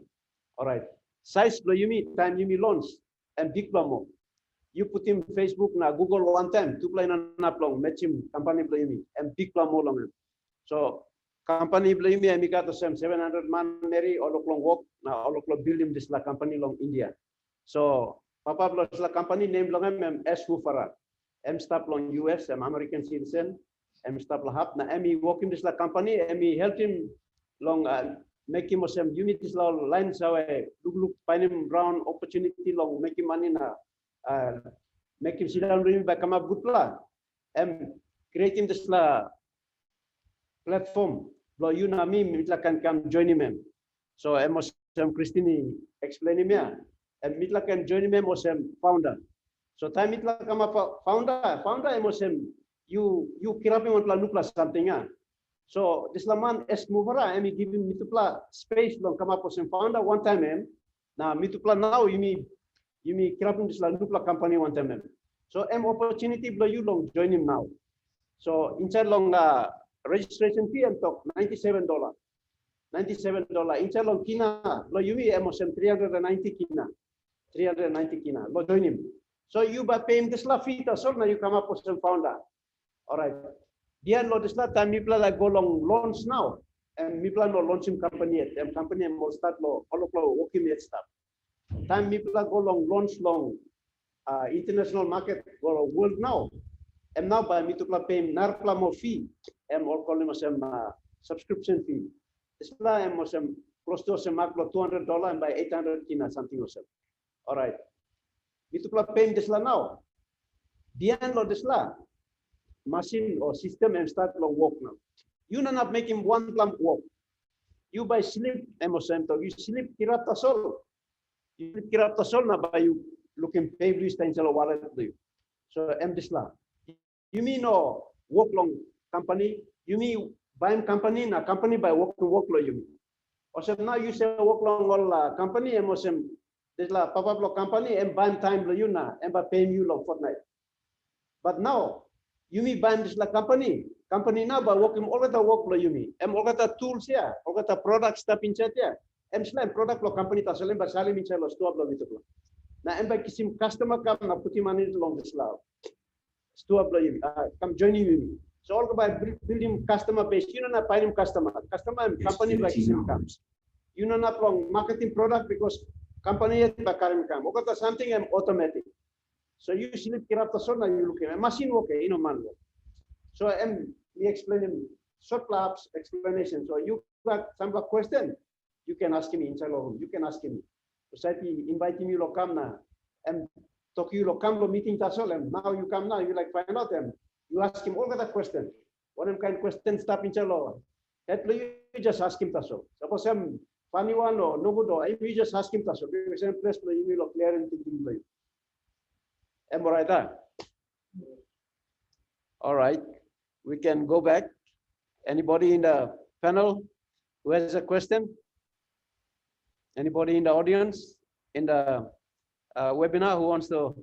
All right. Size lo yumi time yumi launch and big mo. You put him Facebook na Google one time, two play na plong match him company play yumi and big mo long. So company play yumi and we got the same 700 man meri all long walk na all build him this la company long India. So Papa plus la company name long em S Hufara. M stop long US, American citizen, M stop la hap na M walk him this la company, M help him long make him some unities long lines away look find him round opportunity long make him money na make him sit down really back come up good plan and creating this la platform lo you na me mitla can come join him so I must some Kristine explain him yeah and mitla can join him was some founder so time mitla come up founder I must you kirapin on plan nukla something yeah. So this laman es movera, I give him mitupla space long come up with some founder one time, now mitupla now you me krapin this la nupla company one time. So opportunity blow you long join him now. So inside long registration fee and talk $97. Inside long kina blow you me emosem 390 kina. 390 kina. Lo join him. So you by paying this la fee so now you come up with some founder. All right. Dia lo desla time mi plan go long launch now and mi plan no launching company yet and company mo start lo all working yet start time mi plan go long launch long international market go world now and now by me to pay nar plan mo fee and all call him some subscription fee desla and mo some close to some mark lo $200 and by 800 kina something or so. All right, mi to pay desla now dia lo desla machine or system and start long work now. You not making one plump work. You by sleep emosento. You sleep kirap tasol. You sleep kirap tasol na by you looking pay list and sell wallet to you. So this la. You mean no work long company. You mean buying company na company by work lo you mean. Also now you say work long all company emosem. This la papa block company and buying time lo you na and by paying you long fortnight. But now you mean buy this la company now by working all the work lo you mean all the tools yeah all the product stuff inside yeah slam product lo company ta salim ba salim inside lo store lo gitu na by kisim customer come na puti money long this la store lo you come join you so all by building customer base you know na finding customer and company by kisim comes you know not long marketing product because company ba karim come all the something automatic. So you sleep kirap tasol na you looking machine okay you know man. So we explain him short labs explanation. So you got some question, you can ask him inside room. You can ask him. Society invite him you lo come na and talk you lo come lo meeting tasol and now you come now you like find out them. You ask him all the question. What kind of question stop inside lo. That you just ask him tasol. Suppose some funny one or no good or you just ask him tasol. Because some place you will clear and thinking like. Right there. All right, we can go back. Anybody in the panel who has a question? Anybody in the audience in the webinar who wants to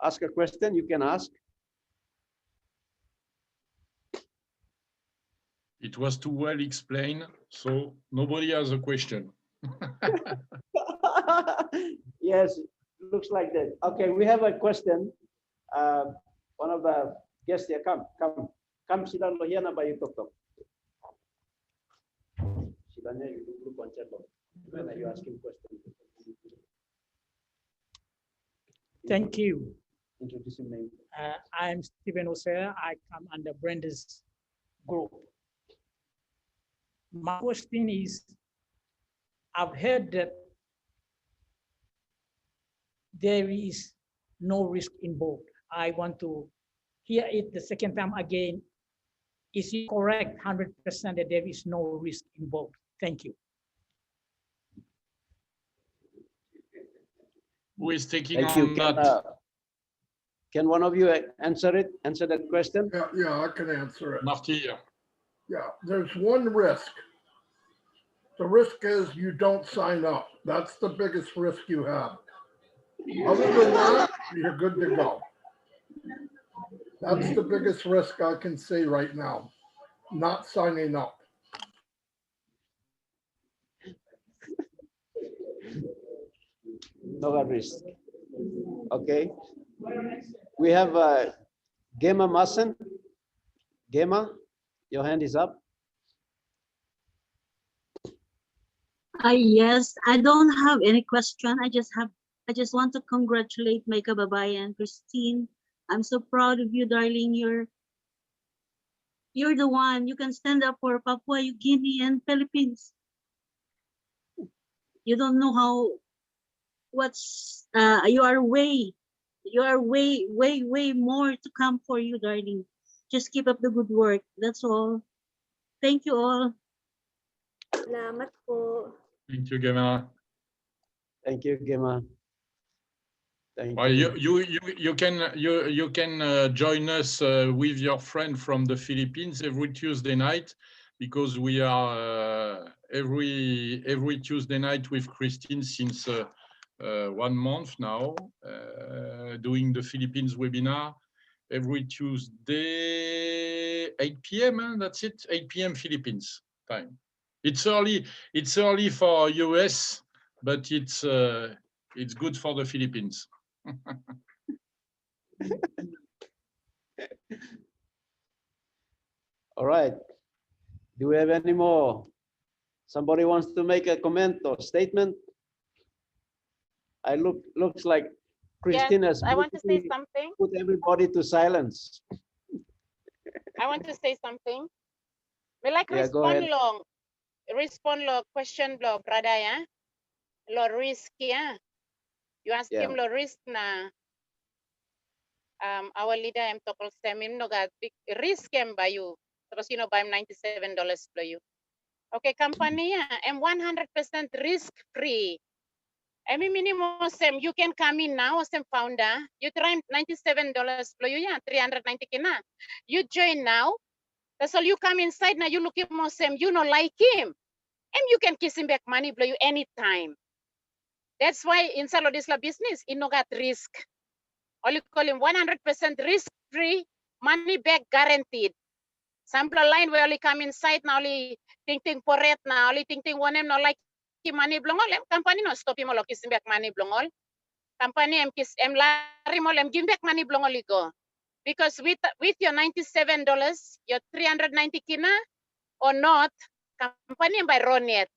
ask a question, you can ask. It was too well explained, so nobody has a question. Yes, looks like that. Okay, we have a question. One of the guests here, come sit down here na by talk. Sit down here, you do concert when you asking question. Thank you. Introduce your name. I am Stephen Osea. I come under Brenda's group. My question is, I've heard that there is no risk involved. I want to hear it the second time again. Is it correct 100% that there is no risk involved? Thank you. Who is taking on that? Can one of you answer that question? Yeah, I can answer it. Marty. Yeah, there's one risk. The risk is you don't sign up. That's the biggest risk you have. Other than that, you're good to go. That's the biggest risk I can see right now, not signing up. No risk. Okay. We have Gema Massen. Gema, your hand is up. Yes, I don't have any question. I just want to congratulate my kababayan, Kristine. I'm so proud of you, darling. You're the one. You can stand up for Papua New Guinea and Philippines. You don't know you are way more to come for you, darling. Just keep up the good work. That's all. Thank you all. Salamat po. Thank you, Gema. Thank you, Gema. Thank Well, you. you can join us with your friend from the Philippines every Tuesday night, because we are every Tuesday night with Kristine since 1 month now, doing the Philippines webinar every Tuesday 8 p.m. That's it, 8 p.m. Philippines time. It's early for US, but it's good for the Philippines. All right. Do we have any more? Somebody wants to make a comment or statement? Looks like Kristine has I want to say something. put everybody to silence. I want to say something. Me like Yeah, go ahead. respond lo question lo brother ya. Lo risk ya. You ask him lo risk na our leader em tokol semim no got big risk em by you. Tapos buy $97 for you. Okay, company ya, em 100% risk free. Emi minimum sem you can come in now sem founder. You try $97 for you ya, 390 kina. You join now. That's all. You come inside now. You look him sem you no like him, and you can kiss him back money blow you anytime. That's why inside of this business, it no got risk. Only call him 100% risk free, money back guaranteed. Sample line where only come inside now only think for it now only think one him no like money blongol company no stop him all kissing back money blongol company em kiss em lari mo em give back money blongol go because with your $97 your 390 kina or not company by run yet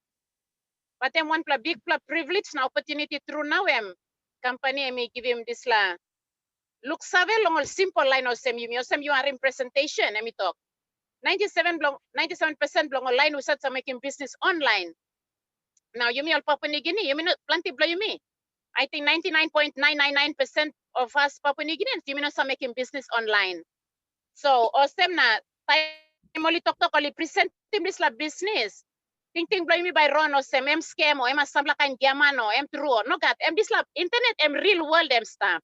but them one big privilege now opportunity through now company may give him this la look save long simple line or sem you are in presentation let me talk 97% blong online we start making business online. Now you me all Papua New Guinea, you mean plenty blow you me. I think 99.999% of us Papua New Guineans, you mean start making business online. So osem na time only talk only present this la business. Ting blow me by Ron or sem em scam or em asambla kan diamano em true no got em this la internet em real world em stuff.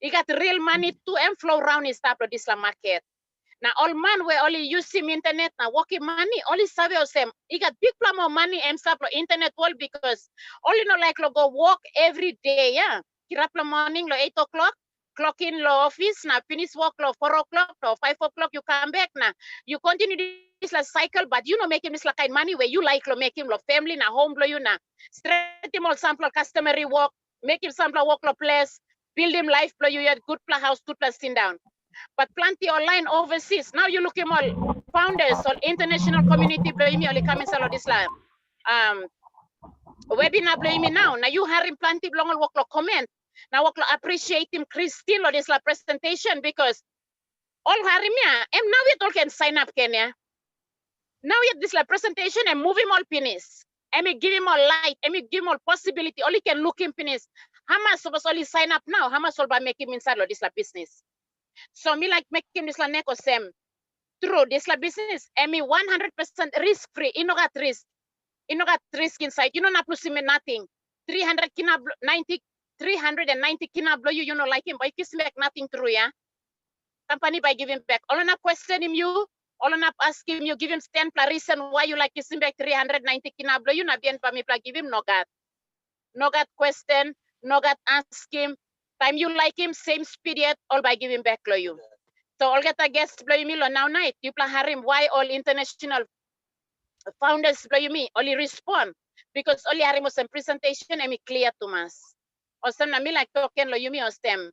You got real money to em flow around in stuff this la market. Now all man we only use him internet now working money only serve us him. He got big plum of money and stuff internet world because only no like go work every day, yeah. Kirapla morning lo 8 o'clock, clock in lo office now finish work lo 4 o'clock lo 5 o'clock you come back now. You continue this like cycle, but you know make him this like kind money where you like lo make him lo family na home lo you na. Straight him all sample customary work, make him sample work lo place, build him life lo you good plus house, good plus sit down. But plenty online overseas. Now you look at all founders or international community blame me only coming salo this live. Webinar blame me now. Now you hiring plenty long work lo comment. Now work lo appreciate him Kristine or this la presentation because all hiring me and now we all can sign up Kenya. Now yet this la presentation and move him all penis. And me give him all light. And me give him all possibility. Only can look him penis. How much supposed only sign up now? How much all by make him inside of this la business? So me like making this la neko sem through this la business and me 100% risk free. You know got risk. You know got risk inside. You know not losing me nothing. 390 390 kina blow you know like him, but kiss back nothing through, yeah. Company by giving back. All on up question him you, all on up ask him, you give him 10 reason why you like kissing back 390 kina blow you, not bien pa me give him no got. No got question, no got ask him. Time you like him, same speed yet, all by giving back blow you. So all get a guest blow you now night. You plan harim why all international founders blow you me, only respond. Because only harim was some presentation and me clear to mas. Or some na me like token lo you me or stem.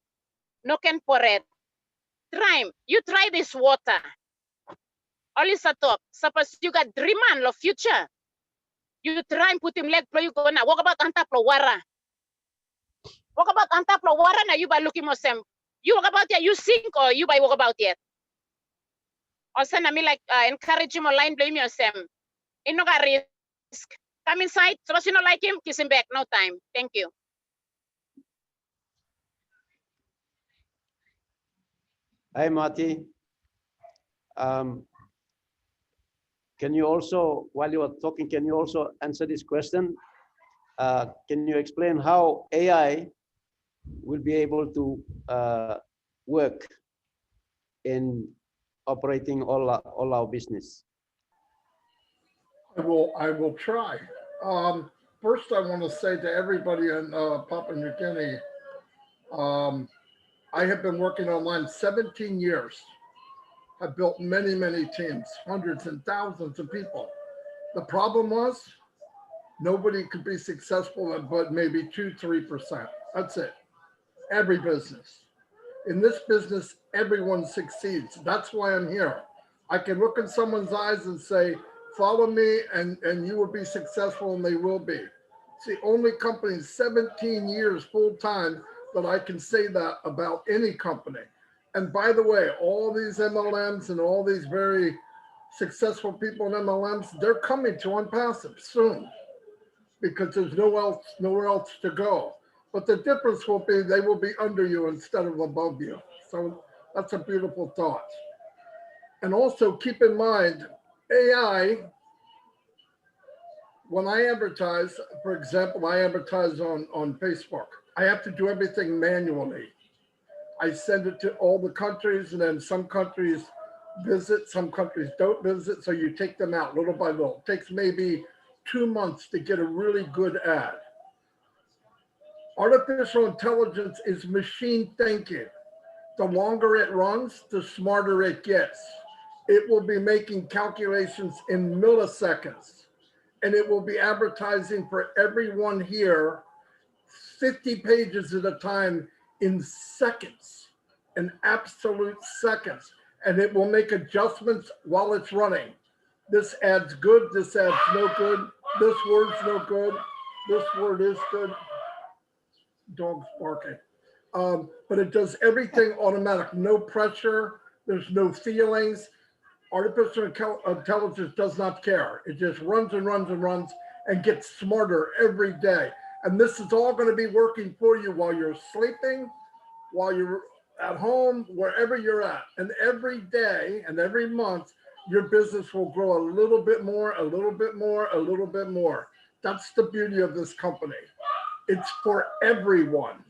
No can for it. Try, you try this water. Only set up. Suppose you got dream man lo future. You try and put him leg blow you go now. Walk about anta pro wara. Walk about anta pro wara na you by looking more sem. You walk about yet, you sink or you by walk about yet. Or send me like encourage him or line blame your sem. In no risk. Come inside. Suppose you don't like him, kiss him back. No time. Thank you. Hi, Marty. Can you also, while you are talking, can you also answer this question? Can you explain how AI will be able to work in operating all our business? I will try. First, I want to say to everybody in Papua New Guinea, I have been working online 17 years. I've built many, many teams, hundreds and thousands of people. The problem was nobody could be successful at but maybe 2-3%. That's it. Every business. In this business, everyone succeeds. That's why I'm here. I can look in someone's eyes and say, follow me and you will be successful, and they will be. It's the only company in 17 years full-time that I can say that about any company. And by the way, all these MLMs and all these very successful people in MLMs, they're coming to OnPassive soon because there's nowhere else to go. But the difference will be they will be under you instead of above you. So that's a beautiful thought. And also keep in mind, AI, when I advertise, for example, I advertise on Facebook, I have to do everything manually. I send it to all the countries, and then some countries visit, some countries don't visit. So you take them out little by little. It takes maybe 2 months to get a really good ad. Artificial intelligence is machine thinking. The longer it runs, the smarter it gets. It will be making calculations in milliseconds, and it will be advertising for everyone here 50 pages at a time in seconds, in absolute seconds. And it will make adjustments while it's running. This ad's good, this ad's no good, this word's no good, this word is good. Dog's barking. But it does everything automatic, no pressure, there's no feelings. Artificial intelligence does not care. It just runs and runs and runs and gets smarter every day. And this is all going to be working for you while you're sleeping, while you're at home, wherever you're at. And every day and every month, your business will grow a little bit more, a little bit more, a little bit more. That's the beauty of this company. It's for everyone.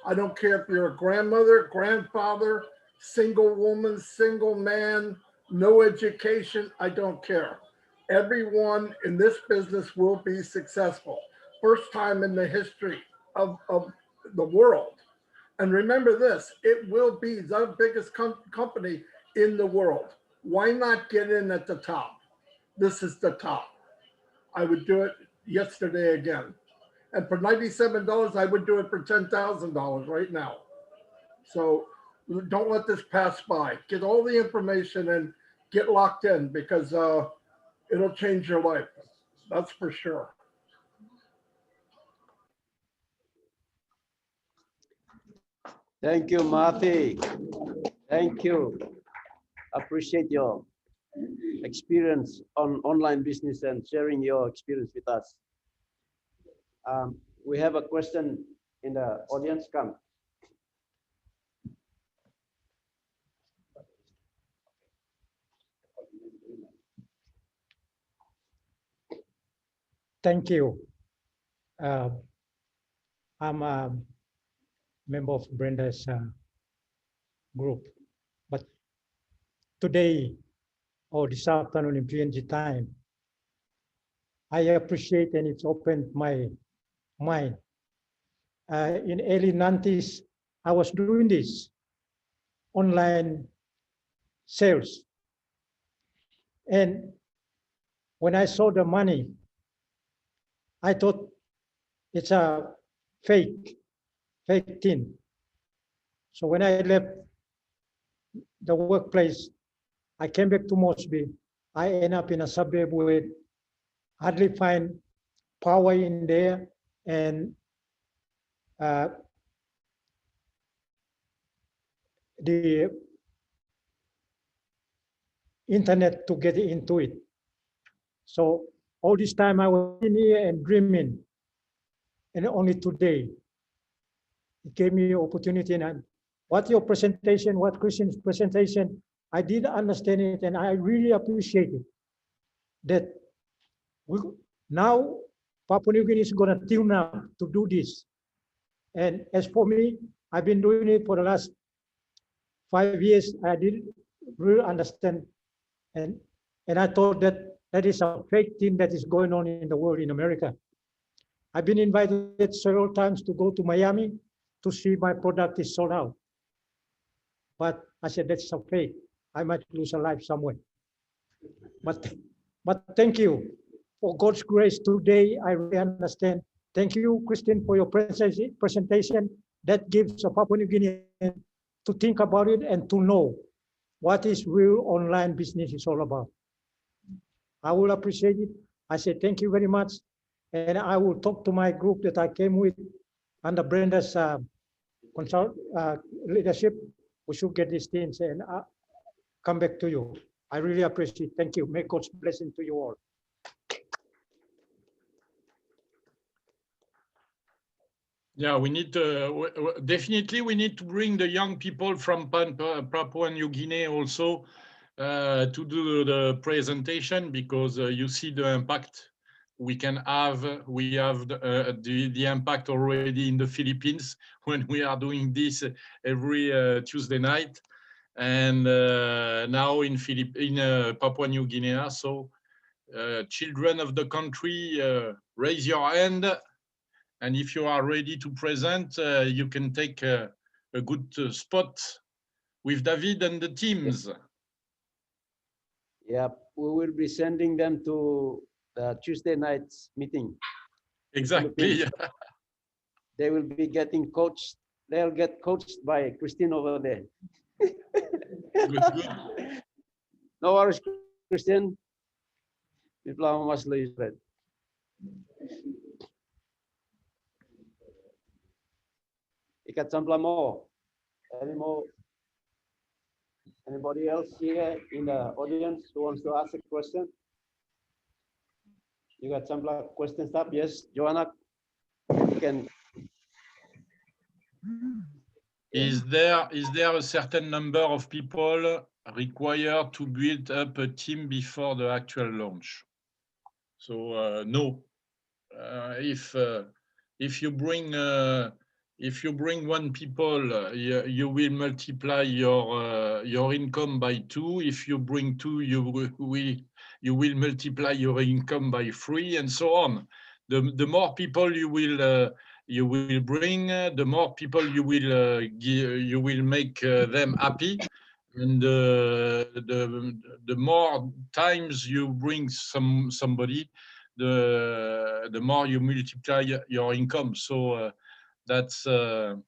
I don't care if you're a grandmother, grandfather, single woman, single man, no education, I don't care. Everyone in this business will be successful. First time in the history of the world. And remember this, it will be the biggest company in the world. Why not get in at the top? This is the top. I would do it yesterday again. And for $97, I would do it for $10,000 right now. So don't let this pass by. Get all the information and get locked in, because it'll change your life. That's for sure. Thank you, Marty. Thank you. Appreciate your experience on online business and sharing your experience with us. We have a question in the audience. Come. Thank you. I'm member of Brenda's group. But today, or this afternoon in PNG time, I appreciate and it's opened my mind. In early 90s, I was doing this online sales. And when I saw the money, I thought it's a fake thing. So when I left the workplace, I came back to Mosby. I end up in a suburb where hardly find power in there, and the internet to get into it. So all this time I was in here and dreaming, and only today it gave me opportunity. And what your presentation, what Kristine's presentation, I did understand it, and I really appreciate it. That now Papua New Guinea is going to tune up to do this. And as for me, I've been doing it for the last 5 years. I didn't really understand, and I thought that that is a fake thing that is going on in the world in America. I've been invited several times to go to Miami to see my product is sold out. But I said, that's a fake. I might lose a life somewhere. But thank you. For God's grace today, I really understand. Thank you, Kristine, for your presentation. That gives a Papua New Guinean to think about it and to know what is real online business is all about. I will appreciate it. I say thank you very much. And I will talk to my group that I came with under Brenda's leadership. We should get these things and come back to you. I really appreciate it. Thank you. May God's blessing to you all. Yeah, we need to, definitely we need to bring the young people from Papua New Guinea also to do the presentation, because you see the impact we can have. We have the impact already in the Philippines when we are doing this every Tuesday night, and now in Papua New Guinea. So children of the country, raise your hand. And if you are ready to present, you can take a good spot with David and the teams. Yeah, we will be sending them to the Tuesday night's meeting. Exactly. They will be getting coached. They'll get coached by Kristine over there. Good. No worries, Kristine. People must leave it. Ikat sampla more. Anybody else here in the audience who wants to ask a question? You got some questions up? Yes, Joanna, you can. Is there a certain number of people required to build up a team before the actual launch? So no. If you bring one people, you will multiply your income by 2. If you bring 2, you will multiply your income by 3, and so on. The more people you will bring, the more people you will make them happy, and the more times you bring somebody, the more you multiply your income. So that's the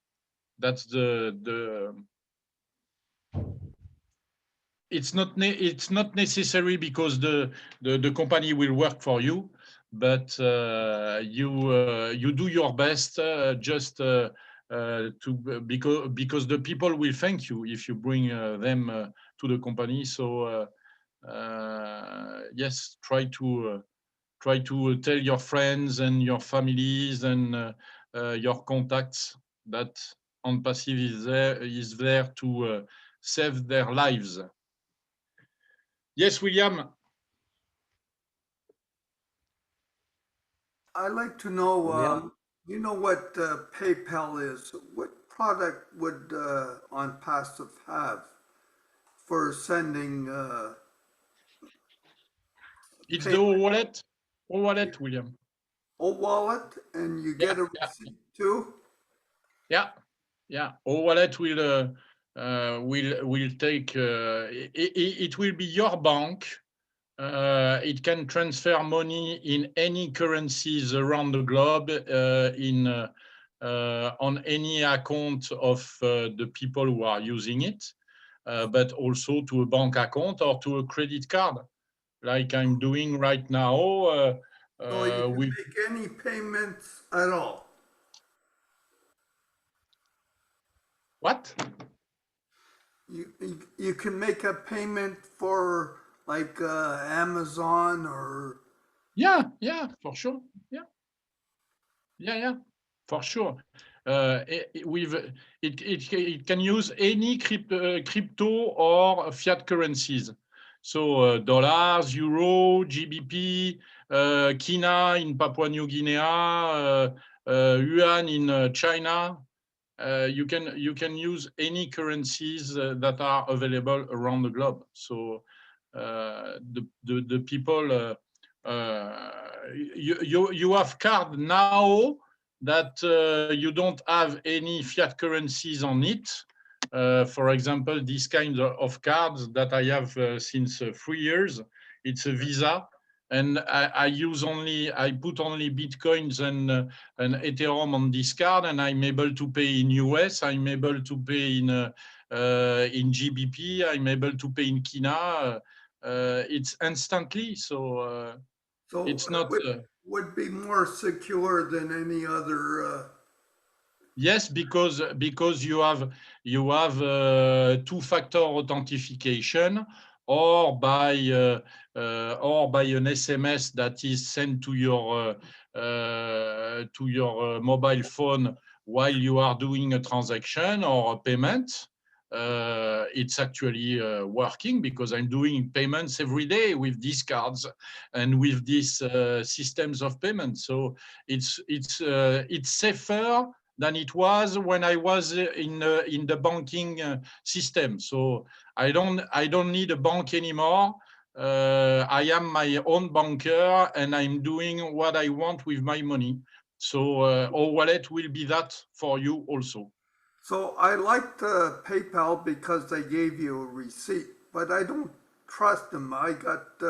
it's not necessary because the company will work for you, but you do your best just because the people will thank you if you bring them to the company. So yes, try to tell your friends and your families and your contacts that OnPassive is there to save their lives. Yes, William. I'd like to know, you know what PayPal is? product would OnPassive have for sending? It's the wallet, William. wallet, and you get a receipt too? Yeah, yeah. Wallet will take. It will be your bank. It can transfer money in any currencies around the globe on any account of the people who are using it, but also to a bank account or to a credit card, like I'm doing right now. So you can make any payments at all? What? You can make a payment for like Amazon or? Yeah, for sure. Yeah, for sure. It can use any crypto or fiat currencies. So dollars, euro, GBP, Kina in Papua New Guinea, yuan in China. You can use any currencies that are available around the globe. So the people, you have card now that you don't have any fiat currencies on it. For example, this kind of cards that I have since 3 years, it's a Visa. And I put only Bitcoins and Ethereum on this card, and I'm able to pay in US, I'm able to pay in GBP, I'm able to pay in Kina. It's instantly, so it's not. Would be more secure than any other. Yes, because you have two-factor authentication, or by an SMS that is sent to your mobile phone while you are doing a transaction or a payment. It's actually working, because I'm doing payments every day with these cards and with these systems of payment. So it's safer than it was when I was in the banking system. So I don't need a bank anymore. I am my own banker, and I'm doing what I want with my money. So our wallet will be that for you also. So I liked PayPal because they gave you a receipt, but I don't trust them. I got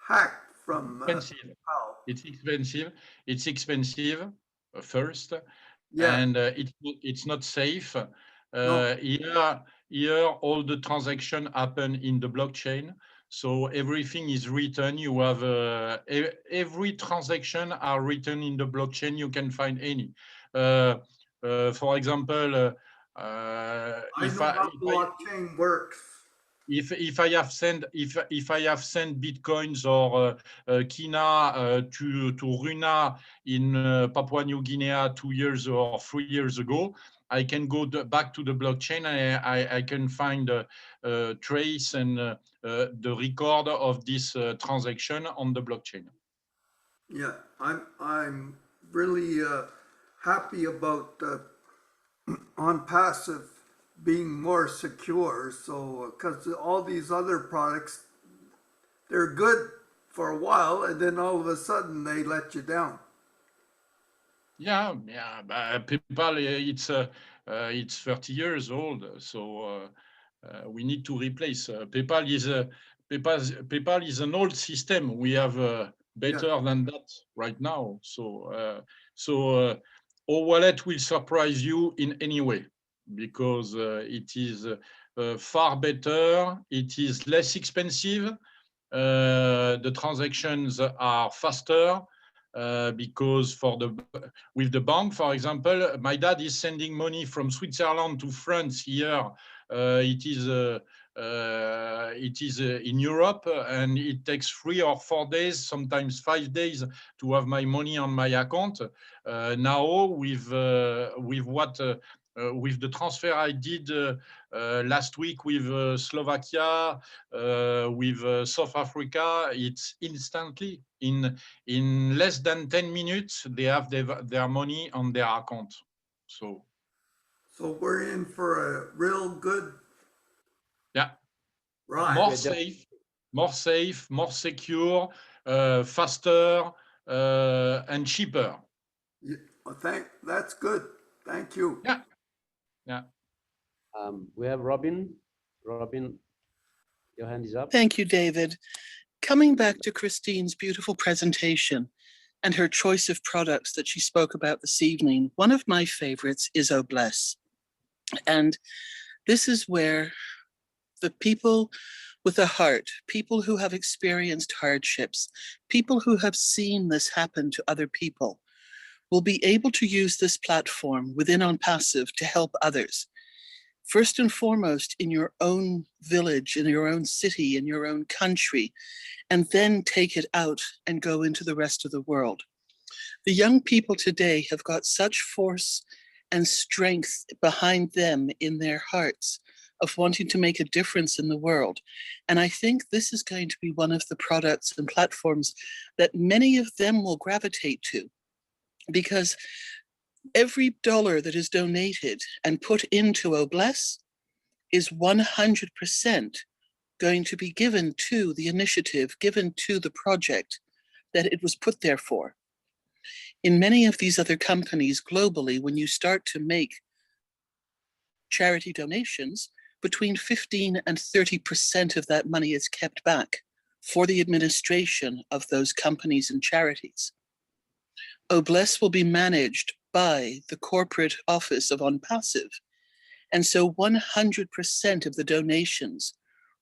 hacked from PayPal. It's expensive. It's expensive first, yeah. And it's not safe. Here, all the transactions happen in the blockchain. So everything is written. You have every transaction are written in the blockchain. You can find any. For example, blockchain works. If I have sent bitcoins or Kina to Runa in Papua New Guinea 2 years or 3 years ago, I can go back to the blockchain. I can find trace and the record of this transaction on the blockchain. Yeah, I'm really happy about OnPassive being more secure. So, because all these other products, they're good for a while, and then all of a sudden they let you down. Yeah. PayPal, it's 30 years old, so we need to replace. PayPal is an old system. We have better than that right now. So our wallet will surprise you in any way, because it is far better. It is less expensive. The transactions are faster. Because with the bank, for example, my dad is sending money from Switzerland to France here. It is in Europe, and it takes 3 or 4 days, sometimes 5 days, to have my money on my account. Now with the transfer I did last week with Slovakia, with South Africa, it's instantly in less than 10 minutes they have their money on their account. So So we're in for a real good Yeah. ride. More safe, more secure, faster, and cheaper. Yeah, well, that's good. Thank you. Yeah. Yeah. We have Robin. Robin, your hand is up. Thank you, David. Coming back to Kristine's beautiful presentation and her choice of products that she spoke about this evening, one of my favorites is Obless. And this is where the people with a heart, people who have experienced hardships, people who have seen this happen to other people, will be able to use this platform within OnPassive to help others. First and foremost, in your own village, in your own city, in your own country, and then take it out and go into the rest of the world. The young people today have got such force and strength behind them in their hearts of wanting to make a difference in the world. And I think this is going to be one of the products and platforms that many of them will gravitate to, because every dollar that is donated and put into Obless is 100% going to be given to the initiative, given to the project that it was put there for. In many of these other companies globally, when you start to make charity donations, between 15 and 30% of that money is kept back for the administration of those companies and charities. Obless will be managed by the corporate office of OnPassive. And so 100% of the donations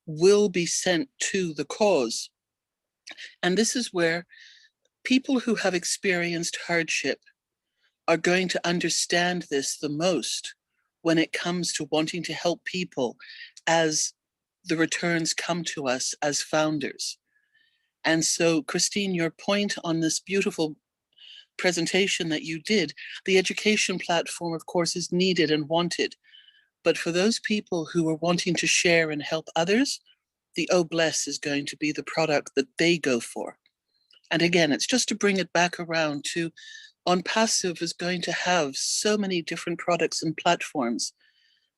will be sent to the cause. And this is where people who have experienced hardship are going to understand this the most when it comes to wanting to help people as the returns come to us as founders. And so, Kristine, your point on this beautiful presentation that you did, the education platform, of course, is needed and wanted. But for those people who are wanting to share and help others, the Obless is going to be the product that they go for. And again, it's just to bring it back around to OnPassive is going to have so many different products and platforms.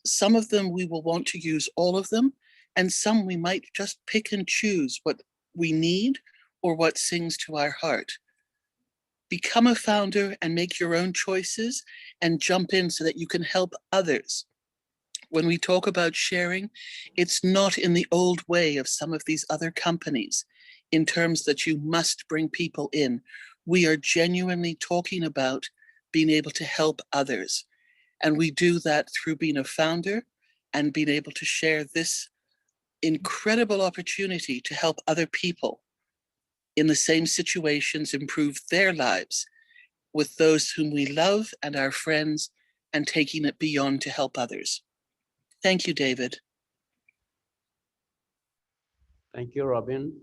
Some of them we will want to use all of them, and some we might just pick and choose what we need or what sings to our heart. Become a founder and make your own choices and jump in so that you can help others. When we talk about sharing, it's not in the old way of some of these other companies in terms that you must bring people in. We are genuinely talking about being able to help others. And we do that through being a founder and being able to share this incredible opportunity to help other people in the same situations improve their lives with those whom we love and our friends, and taking it beyond to help others. Thank you, David. Thank you, Robin.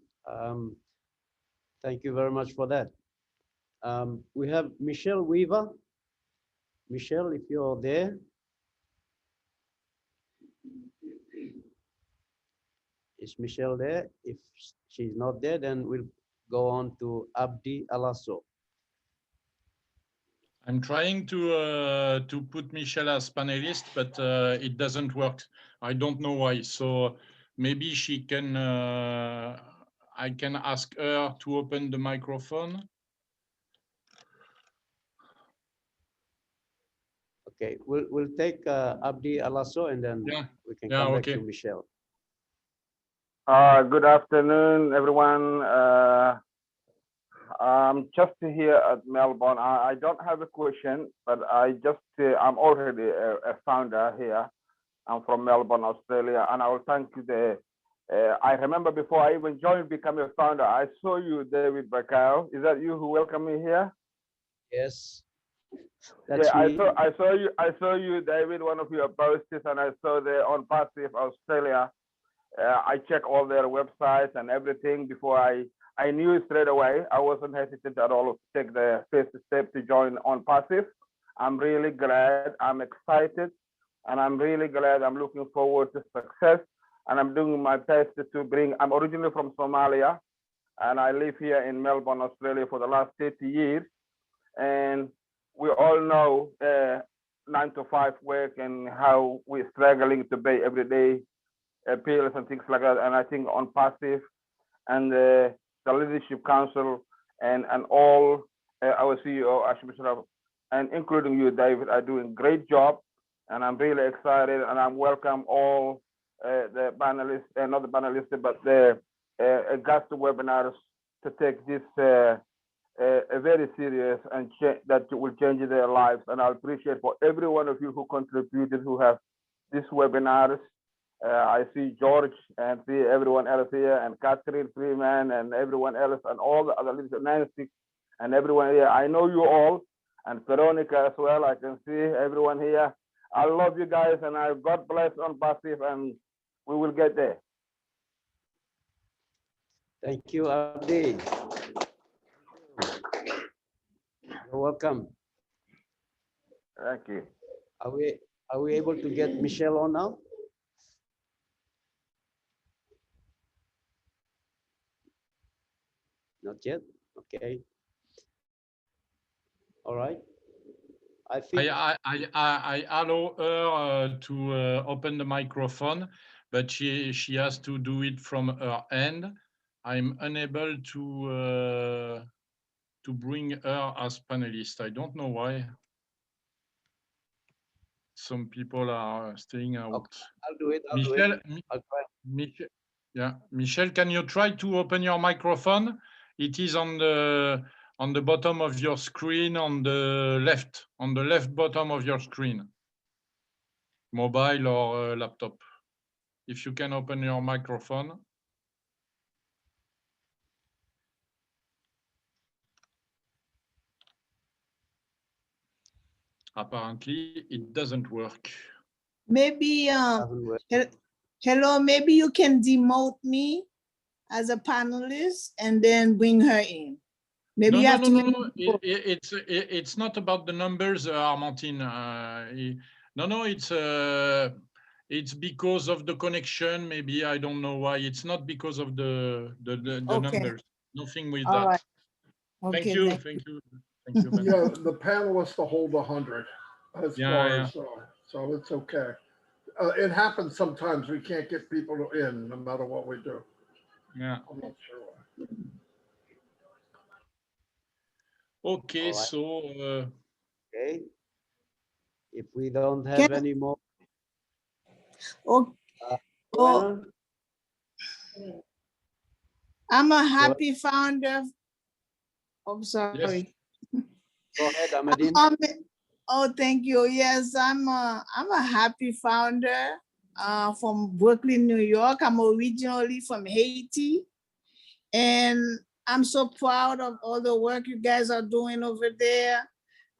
Thank you very much for that. We have Michelle Weaver. Michelle, if you're there. Is Michelle there? If she's not there, then we'll go on to Abdi Alasso. I'm trying to put Michelle as panelist, but it doesn't work. I don't know why. So maybe she can. I can ask her to open the microphone. Okay, we'll take Abdi Alasso, and then we can come back to Michelle. Good afternoon, everyone. I'm just here at Melbourne. I don't have a question, but I'm already a founder here. I'm from Melbourne, Australia, and I will thank you. I remember before I even joined, become a founder, I saw you, David Bakau. Is that you who welcomed me here? Yes. That's me. I saw you, David, one of your posts, and I saw the OnPassive Australia. I check all their websites and everything before I knew straight away. I wasn't hesitant at all to take the first step to join OnPassive. I'm really glad, I'm excited, and I'm really glad. I'm looking forward to success, and I'm doing my best to bring. I'm originally from Somalia, and I live here in Melbourne, Australia for the last 30 years. And we all know 9 to 5 work and how we're struggling to pay everyday bills and things like that. And I think OnPassive and the Leadership Council and all our CEO, Ashmi, and including you, David, are doing a great job. And I'm really excited, and I welcome all the panelists, not the panelists, but the guest webinars to take this very serious and that will change their lives. And I appreciate for every one of you who contributed, who have these webinars. I see George and see everyone else here, and Catherine Freeman and everyone else, and all the other leaders, Nancy and everyone here. I know you all, and Veronica as well. I can see everyone here. I love you guys, and God bless OnPassive, and we will get there. Thank you, Abdi. You're welcome. Thank you. Are we able to get Michelle on now? Not yet. Okay. All right. I think I allow her to open the microphone, but she has to do it from her end. I'm unable to bring her as panelist. I don't know why. Some people are staying out. Okay, I'll do it. Michelle, yeah, Michelle, can you try to open your microphone? It is on the bottom of your screen, on the left bottom of your screen, mobile or laptop. If you can open your microphone. Apparently, it doesn't work. Maybe, hello, maybe you can demote me as a panelist and then bring her in. Maybe you have to. It's not about the numbers, Armantine. No, it's because of the connection. Maybe I don't know why. It's not because of the numbers. Nothing with that. Right. Okay, thank you. Yeah, the panelists to hold 100 as far as so it's okay. It happens sometimes. We can't get people in no matter what we do. Yeah. I'm not sure why. Okay, right. so okay. If we don't have any more. I'm a happy founder. I'm sorry. Yes. Go ahead, Amadine. Oh, thank you. Yes, I'm a happy founder from Brooklyn, New York. I'm originally from Haiti, and I'm so proud of all the work you guys are doing over there.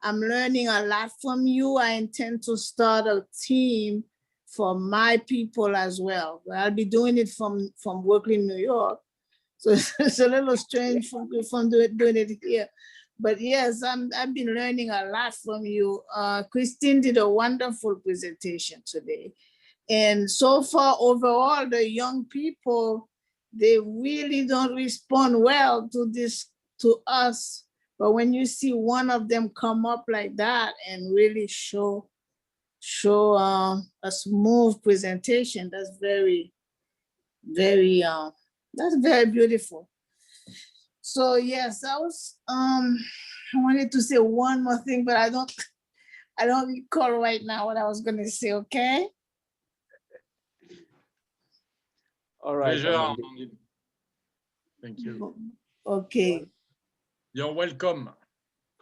I'm learning a lot from you. I intend to start a team for my people as well. I'll be doing it from Brooklyn, New York. So it's a little strange from doing it here. But yes, I've been learning a lot from you. Kristine did a wonderful presentation today. And so far, overall, the young people, they really don't respond well to us. But when you see one of them come up like that and really show a smooth presentation, that's very, very, that's very beautiful. So yes, I wanted to say one more thing, but I don't recall right now what I was going to say. Okay. All right. Pleasure. Thank you. Okay. You're welcome.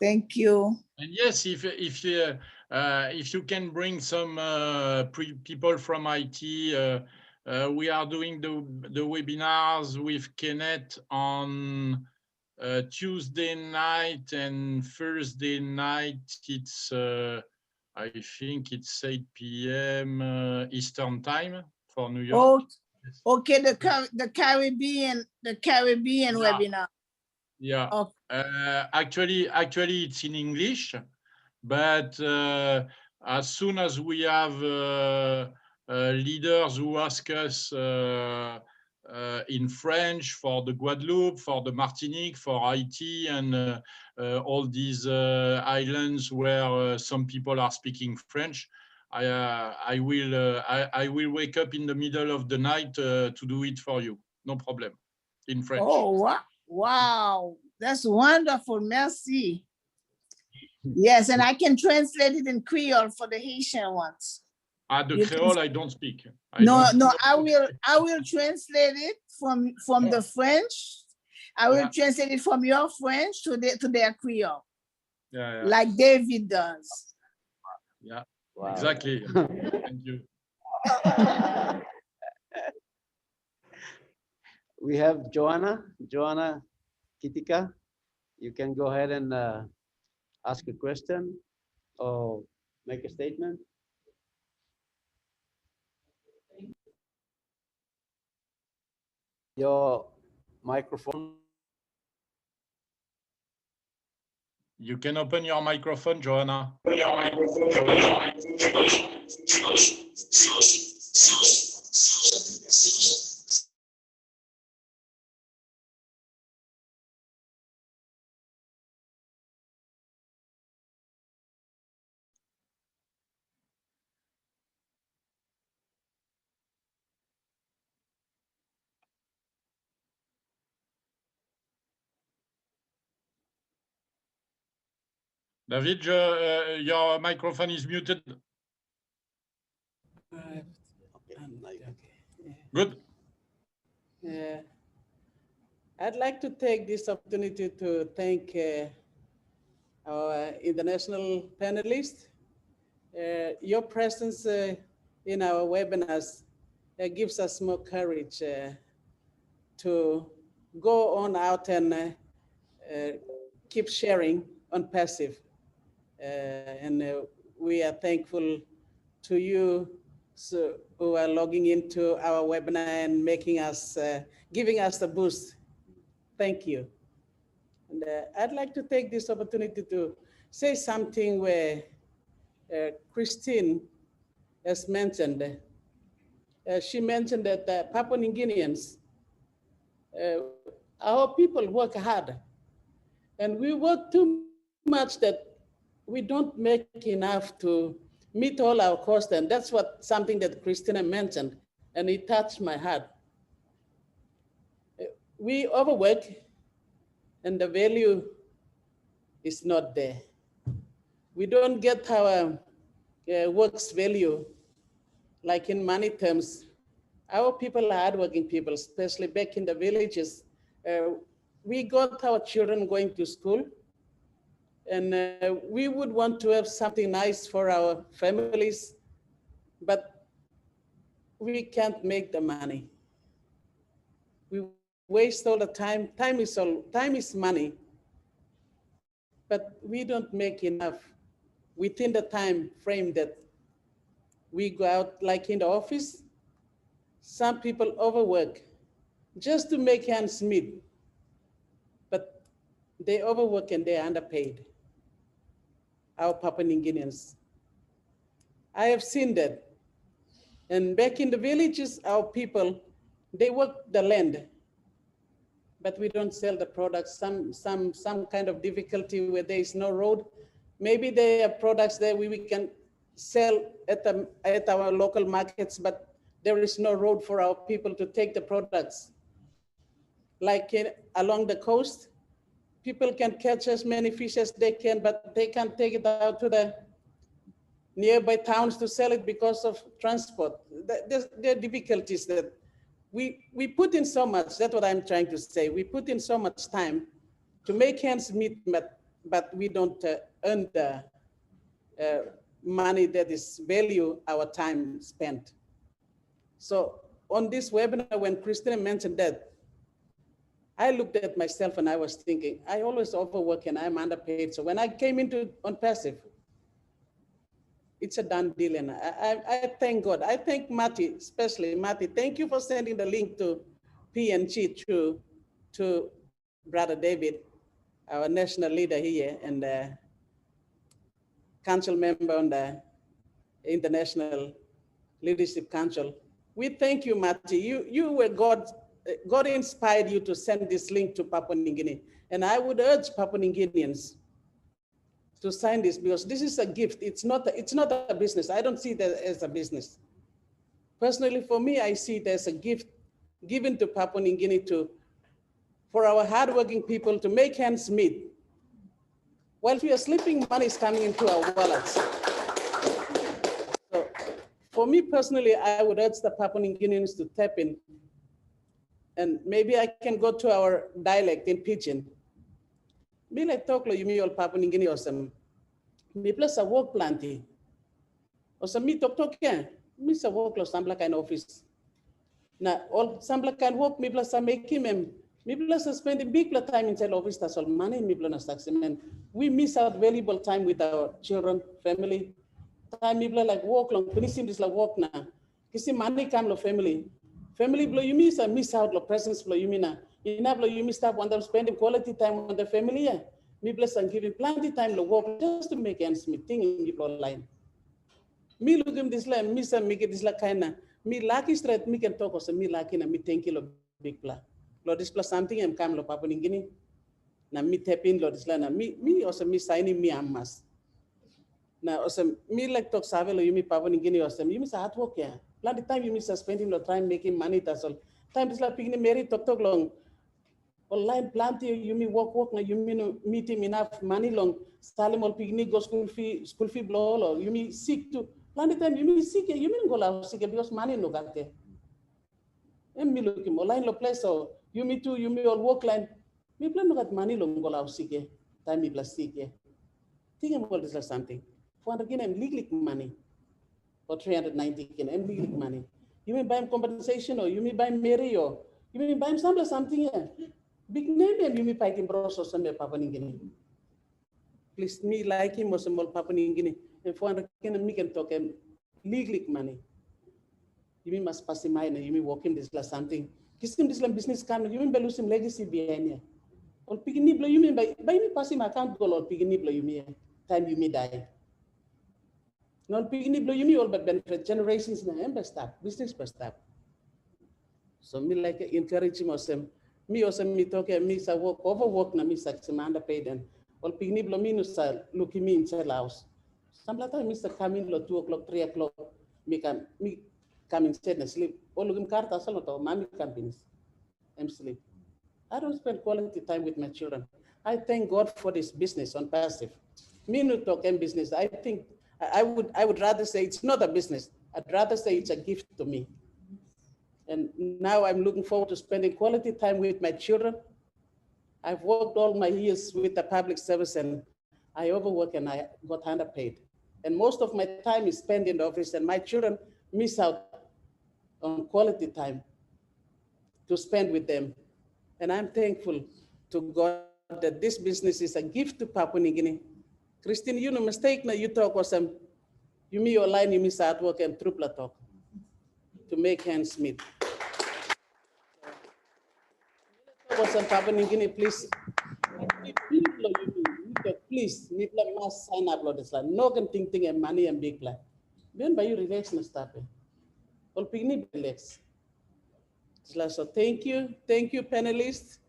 Thank you. And yes, if you can bring some people from IT, we are doing the webinars with Kenneth on Tuesday night and Thursday night. It's I think it's 8 p.m. Eastern time for New York. Oh, okay, the Caribbean webinar. Yeah. Actually, it's in English, but as soon as we have leaders who ask us in French for the Guadeloupe, for the Martinique, for Haiti, and all these islands where some people are speaking French. I will wake up in the middle of the night to do it for you. No problem. In French. Oh, wow. Wow. That's wonderful. Merci. Yes, and I can translate it in Creole for the Haitian ones. The Creole, I don't speak. I will translate it from the French. I will translate it from your French to their Creole. Yeah. Like David does. Yeah, wow. Exactly. Thank you. We have Joanna Kitika. You can go ahead and ask a question or make a statement. Your microphone. You can open your microphone, Joanna. David, your microphone is muted. Good. I'd like to take this opportunity to thank our international panelists. Your presence in our webinars gives us more courage to go on out and keep sharing OnPassive. And we are thankful to you who are logging into our webinar and making us, giving us a boost. Thank you. And I'd like to take this opportunity to say something where Kristine has mentioned. She mentioned that Papua New Guineans, our people work hard, and we work too much that we don't make enough to meet all our costs. And that's something that Kristine mentioned, and it touched my heart. We overwork, and the value is not there. We don't get our work's value, like in money terms. Our people are hardworking people, especially back in the villages. We got our children going to school, and we would want to have something nice for our families, but we can't make the money. We waste all the time. Time is money, but we don't make enough within the time frame that we go out, like in the office. Some people overwork just to make ends meet, but they overwork and they're underpaid. Our Papua New Guineans. I have seen that. And back in the villages, our people, they work the land, but we don't sell the products. Some kind of difficulty where there is no road. Maybe there are products that we can sell at our local markets, but there is no road for our people to take the products. Like along the coast, people can catch as many fish as they can, but they can't take it out to the nearby towns to sell it because of transport. There are difficulties that we put in so much. That's what I'm trying to say. We put in so much time to make ends meet, but we don't earn the money that is value our time spent. So on this webinar, when Kristine mentioned that, I looked at myself and I was thinking, I always overwork and I'm underpaid. So when I came into OnPassive, it's a done deal. And I thank God. I thank Mati, especially Mati. Thank you for sending the link to PNG to Brother David, our national leader here and council member on the International Leadership Council. We thank you, Mati. You were God's God inspired you to send this link to Papua New Guinea. And I would urge Papua New Guineans to sign this because this is a gift. It's not a business. I don't see it as a business. Personally, for me, I see it as a gift given to Papua New Guinea for our hardworking people to make ends meet. While we are sleeping, money is coming into our wallets. So for me personally, I would urge the Papua New Guineans to tap in. And maybe I can go to our dialect in Pidgin. Me like talk lo yumi all Papua New Guinea or some. Me plus a work planty. Or some me talk ya. Me sa work lo sambla kind office. Na all sambla kind work me plus a make him. Me plus a spending big time inside office. That's all money me plus a and we miss out valuable time with our children, family. Time me plus like work long. Finishing this like work na. Kisi money come lo family. Family blow you miss and miss out the presence blow you mean. Enough blow you miss out when they're spending quality time with the family. Me bless and giving plenty time to work just to make ends meet in the line. Me look him this line, miss and make it this like kinda. Me lucky straight me can talk or me lucky and me 10 kilo big pla. Lord this plus something and come lo Papua New Guinea. Na me tap in Lord this line. Me also me signing me amas. Now also me like talk savelo you me Papua New Guinea or some you miss hard work yeah. Plenty time you miss spending your time making money. That's all. Time is like picking married talk long. Online plenty you mean work na you mean meeting enough money long. Salim all picnic go school fee blow or you mean sick to plenty time you mean sick you mean go out sick because money no got there. And me look him online lo place so you me too you me all work line. Me plan no got money long go out sick time me plus sick think about this like something. For again I'm legal money. Or 390 and legal money. You may buy him compensation or you may buy Mary or you may buy him something. Big name and you may buy him bros or some Papua New Guinea. Please me like him or some Papua New Guinea. And for me can talk him legal money. You may must pass him mine you may walk him this last something. Kiss him this business can you may lose him legacy behind here. Or picking nibble you may buy me pass him account go or picking nibble you may time you may die. Non pigini blow you me all but benefit generations na stop business stop. So me like encourage him or some me also me talk me sa work overwork na me sa underpaid and all pigini blow me no sa look me in cell house. Some time me sa come in 2 o'clock 3 o'clock me come instead and sleep. All of them carta solo to mommy companies. I'm sleep. I don't spend quality time with my children. I thank God for this business on passive. Me no talk and business. I think I would rather say it's not a business. I'd rather say it's a gift to me. And now I'm looking forward to spending quality time with my children. I've worked all my years with the public service and I overwork and I got underpaid. And most of my time is spent in the office and my children miss out on quality time to spend with them. And I'm thankful to God that this business is a gift to Papua New Guinea. Kristine, you no mistake na you talk or some, you me your line, you miss artwork and tripla talk to make hands meet. Or some Papua New Guinea, please. Please, Nipla must sign up for this line. No can think and money and big plan. Then by you relax and stop it. All pigni relax. So thank you, panelists.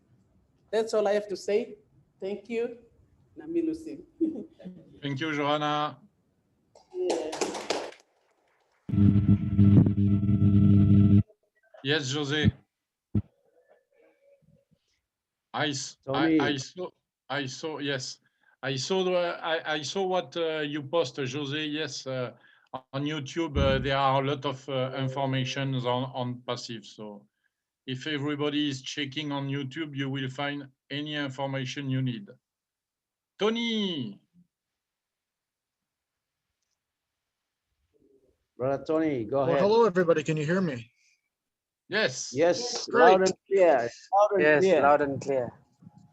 That's all I have to say. Thank you. Namilusi. Thank you, Johanna. Yeah. Yes, Jose. I saw. Yes, I saw what you posted, Jose. Yes, on YouTube there are a lot of information on passive. So if everybody is checking on YouTube, you will find any information you need. Tony. Brother Tony, go ahead. Hello, everybody. Can you hear me? Yes. Yes, Great. loud and clear. Loud and clear.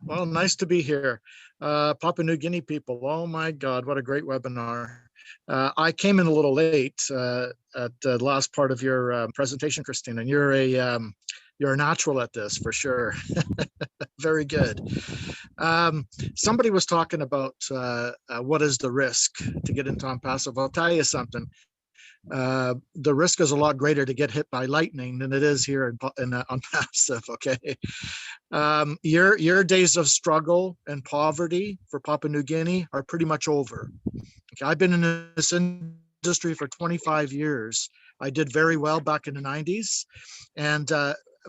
Well, nice to be here. Papua New Guinea people. Oh my God, what a great webinar. I came in a little late at the last part of your presentation, Kristine, and you're a natural at this for sure. Very good. Somebody was talking about what is the risk to get into OnPassive. I'll tell you something. the risk is a lot greater to get hit by lightning than it is here in OnPassive. Okay, your days of struggle and poverty for Papua New Guinea are pretty much over. Okay, I've been in this industry for 25 years. I did very well back in the 90s, and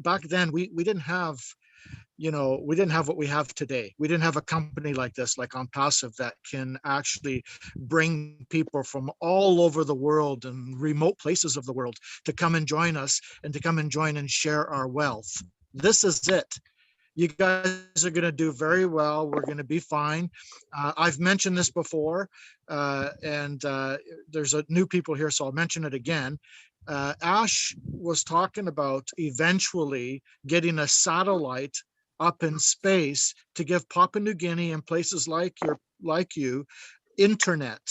back then we didn't have, we didn't have what we have today. We didn't have a company like this, like OnPassive, that can actually bring people from all over the world and remote places of the world to come and join us and to come and join and share our wealth. This is it. You guys are going to do very well. We're going to be fine. I've mentioned this before, and there's new people here, so I'll mention it again. Ash was talking about eventually getting a satellite up in space to give Papua New Guinea and places like you internet.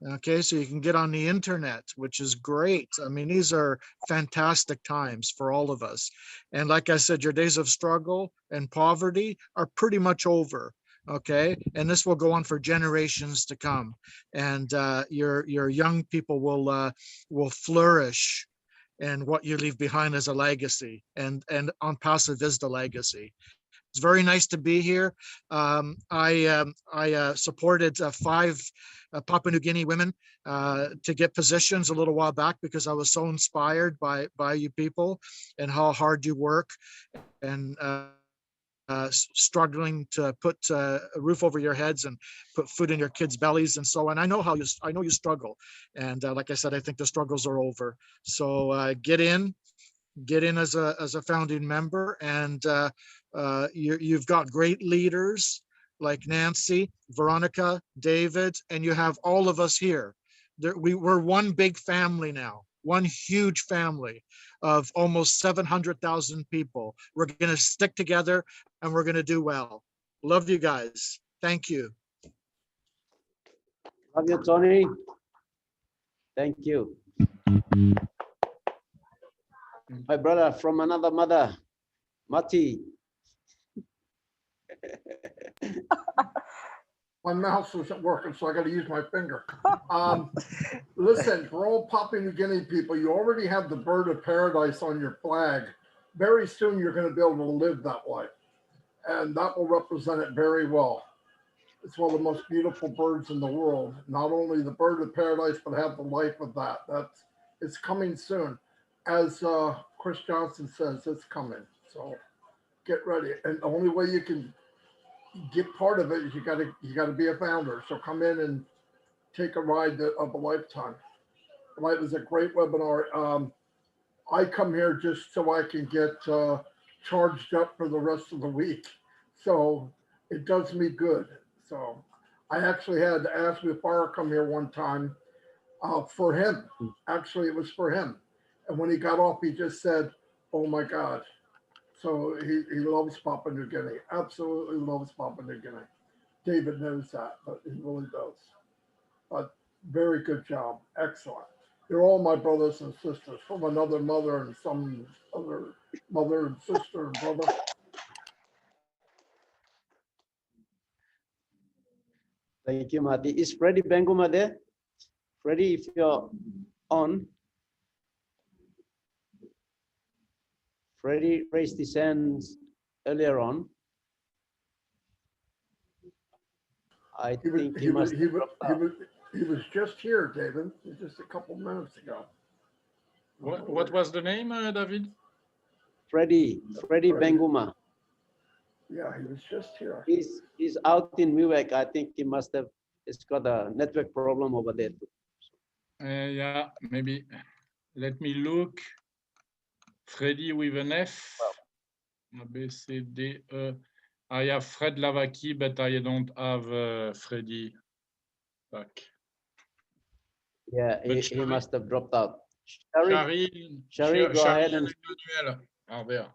Okay, so you can get on the internet, which is great. I mean, these are fantastic times for all of us. And like I said, your days of struggle and poverty are pretty much over. Okay, and this will go on for generations to come. And your young people will flourish, and what you leave behind is a legacy. And OnPassive is the legacy. It's very nice to be here. I supported 5 Papua New Guinea women to get positions a little while back because I was so inspired by you people and how hard you work and struggling to put a roof over your heads and put food in your kids' bellies and so on. I know you struggle, and like I said, I think the struggles are over. So get in as a founding member, and you've got great leaders like Nancy, Veronica, David, and you have all of us here. We're one big family now, one huge family of almost 700,000 people. We're going to stick together and we're going to do well. Love you guys. Thank you. Love you, Tony. Thank you. My brother from another mother, Mati. My mouse isn't working, so I got to use my finger. Listen, for all Papua New Guinea people, you already have the bird of paradise on your flag. Very soon, you're going to be able to live that way, and that will represent it very well. It's one of the most beautiful birds in the world. Not only the bird of paradise, but have the life of that. It's coming soon. As Chris Johnson says, it's coming. So get ready. And the only way you can get part of it is you got to be a founder. So come in and take a ride of a lifetime. It was a great webinar. I come here just so I can get charged up for the rest of the week. So it does me good. So I actually had Ask Mufara come here one time for him. Actually, it was for him. And when he got off, he just said, "Oh my God." So he loves Papua New Guinea, absolutely loves Papua New Guinea. David knows that, but he really does. But very good job, excellent. You're all my brothers and sisters from another mother and some other mother and sister and brother. Thank you, Mati. Is Freddie Benguma there? Freddie, if you're on. Freddie raised his hands earlier on. I think he must have dropped out. He was just here, David, just a couple minutes ago. What was the name, David? Freddie Benguma. Yeah, he was just here. He's out in Wewak. I think he must have. It's got a network problem over there too. Yeah, maybe. Let me look. Freddie with an F. A, B, C, D, E. I have Fred Lavaki, but I don't have Freddie back. Yeah, he must have dropped out. Shari, go ahead and Emmanuel are there.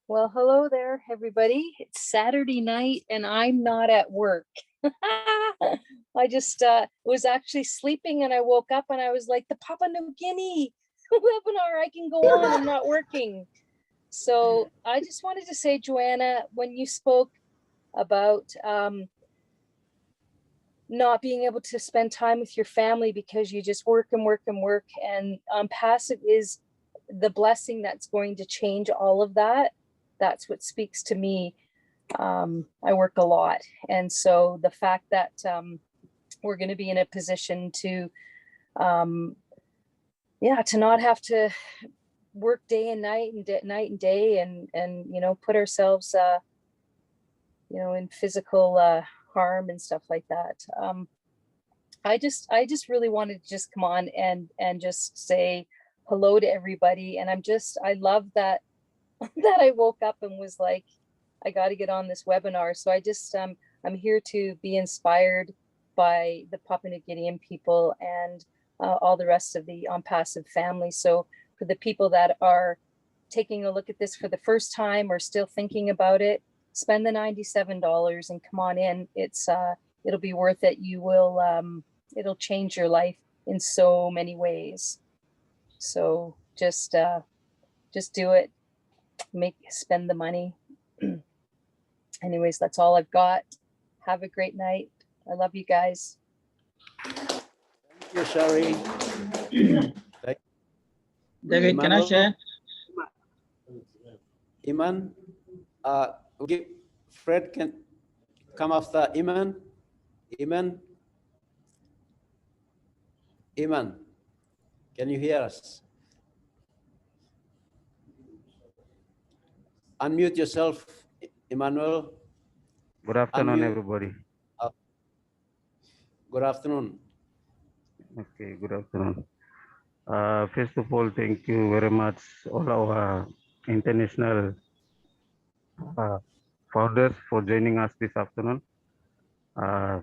Well, hello there, everybody. It's Saturday night and I'm not at work. I just was actually sleeping and I woke up and I was like, the Papua New Guinea webinar, I can go on, I'm not working. So I just wanted to say, Joanna, when you spoke about not being able to spend time with your family because you just work and work and work. And passive is the blessing that's going to change all of that. That's what speaks to me. I work a lot. And so the fact that we're going to be in a position to, to not have to work day and night and day and you know, put ourselves, you know, in physical harm and stuff like that. I just really wanted to just come on and just say hello to everybody. And I love that that I woke up and was like, I got to get on this webinar. So I just I'm here to be inspired by the Papua New Guinean people and all the rest of the OnPassive family. So for the people that are taking a look at this for the first time or still thinking about it, spend the $97 and come on in. It's it'll be worth it. You will it'll change your life in so many ways. So just do it. Spend the money. Anyways, that's all I've got. Have a great night. I love you guys. Thank you, Shari. David, can I share? Iman, Fred can come after Iman. Iman, can you hear us? Unmute yourself, Emmanuel. Good afternoon, Unmute. everybody. Good afternoon. Okay, good afternoon. First of all, thank you very much, all our international founders for joining us this afternoon. I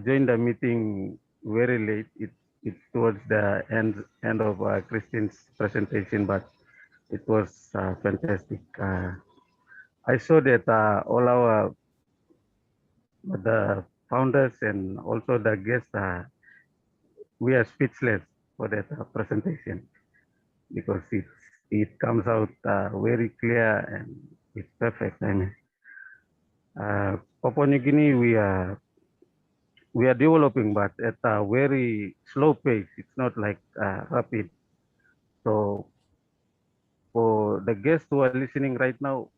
joined the meeting very late. It's towards the end of Kristine's presentation, but it was fantastic. I saw that all our the founders and also the guests, we are speechless for that presentation because it comes out very clear and it's perfect. I mean, Papua New Guinea, we are developing, but at a very slow pace. It's not like rapid. So for the guests who are listening right now,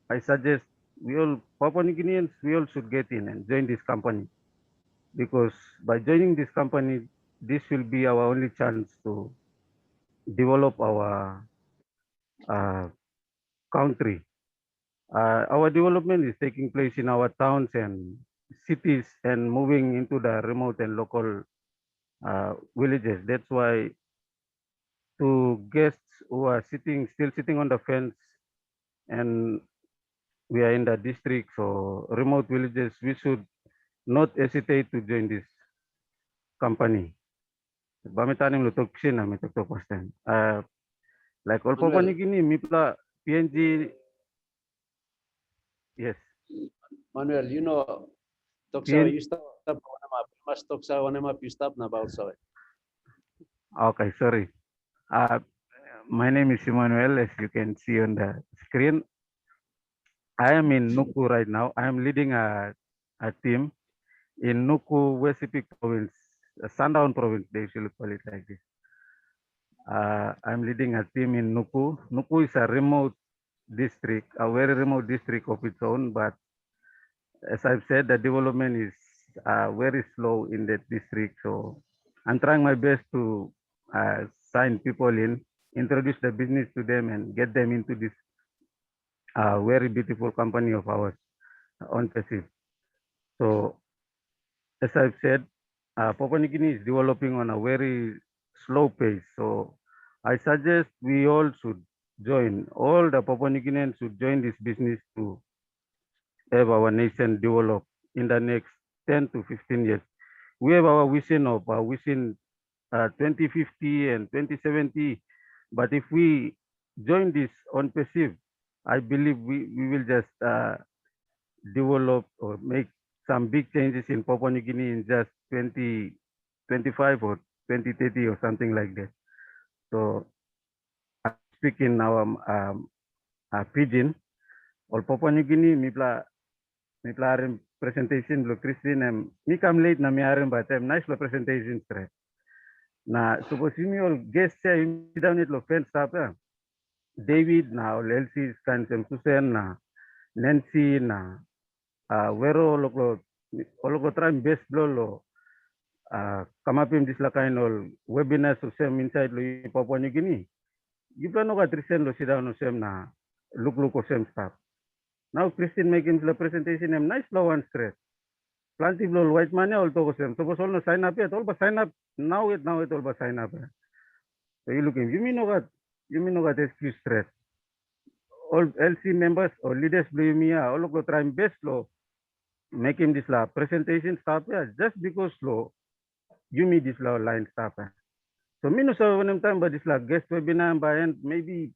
I suggest we all, Papua New Guineans, we all should get in and join this company, because by joining this company, this will be our only chance to develop our country. Our development is taking place in our towns and cities and moving into the remote and local villages. That's why to guests who are still sitting on the fence, and we are in the districts or remote villages, we should not hesitate to join this company. Like all Papua New Guinea, Mipla, PNG, yes. Manuel, you know, PN... you stop must talk you stop now about so. Okay, sorry. My name is Emmanuel, as you can see on the screen. I am in Nuku right now. I am leading a team in Nuku, West Sepik province, Sundown province, they usually call it like this. I'm leading a team in Nuku. Nuku is a remote district, a very remote district of its own, but as I've said, the development is very slow in that district. So I'm trying my best to sign people in, introduce the business to them and get them into this very beautiful company of ours, OnPassive. So as I've said, Papua New Guinea is developing on a very slow pace. So I suggest we all should join, all the Papua New Guineans should join this business to have our nation develop in the next 10 to 15 years. We have our vision of 2050 and 2070, but if we join this OnPassive, I believe we will just develop or make some big changes in Papua New Guinea in just 2025 or 2030 or something like that. So I speak in our pidgin, or Papua New Guinea, mipla presentation lo Kristine mi kam late na mi arim batem nice lo presentation stre. Na suppose mi ol guest ya mi down it lo fence stop ya. David na ol Elsie kan sem Susan na Nancy na Wero lo try best blow lo kamapim dislakain ol webinar so sem inside lo Papua New Guinea. Gibra no ka trisen lo sit down no sem na look o sem stop. Now Kristine making the presentation em nice lo one stress. Plenty blow white money all to sem. So all no sign up yet all but sign up now it all but sign up. So you looking you mean no got excuse stress. All LC members or leaders blue me all go try best lo making this la presentation stop yeah just because lo you meet this law line stop. So me no so when time but this la guest webinar by end maybe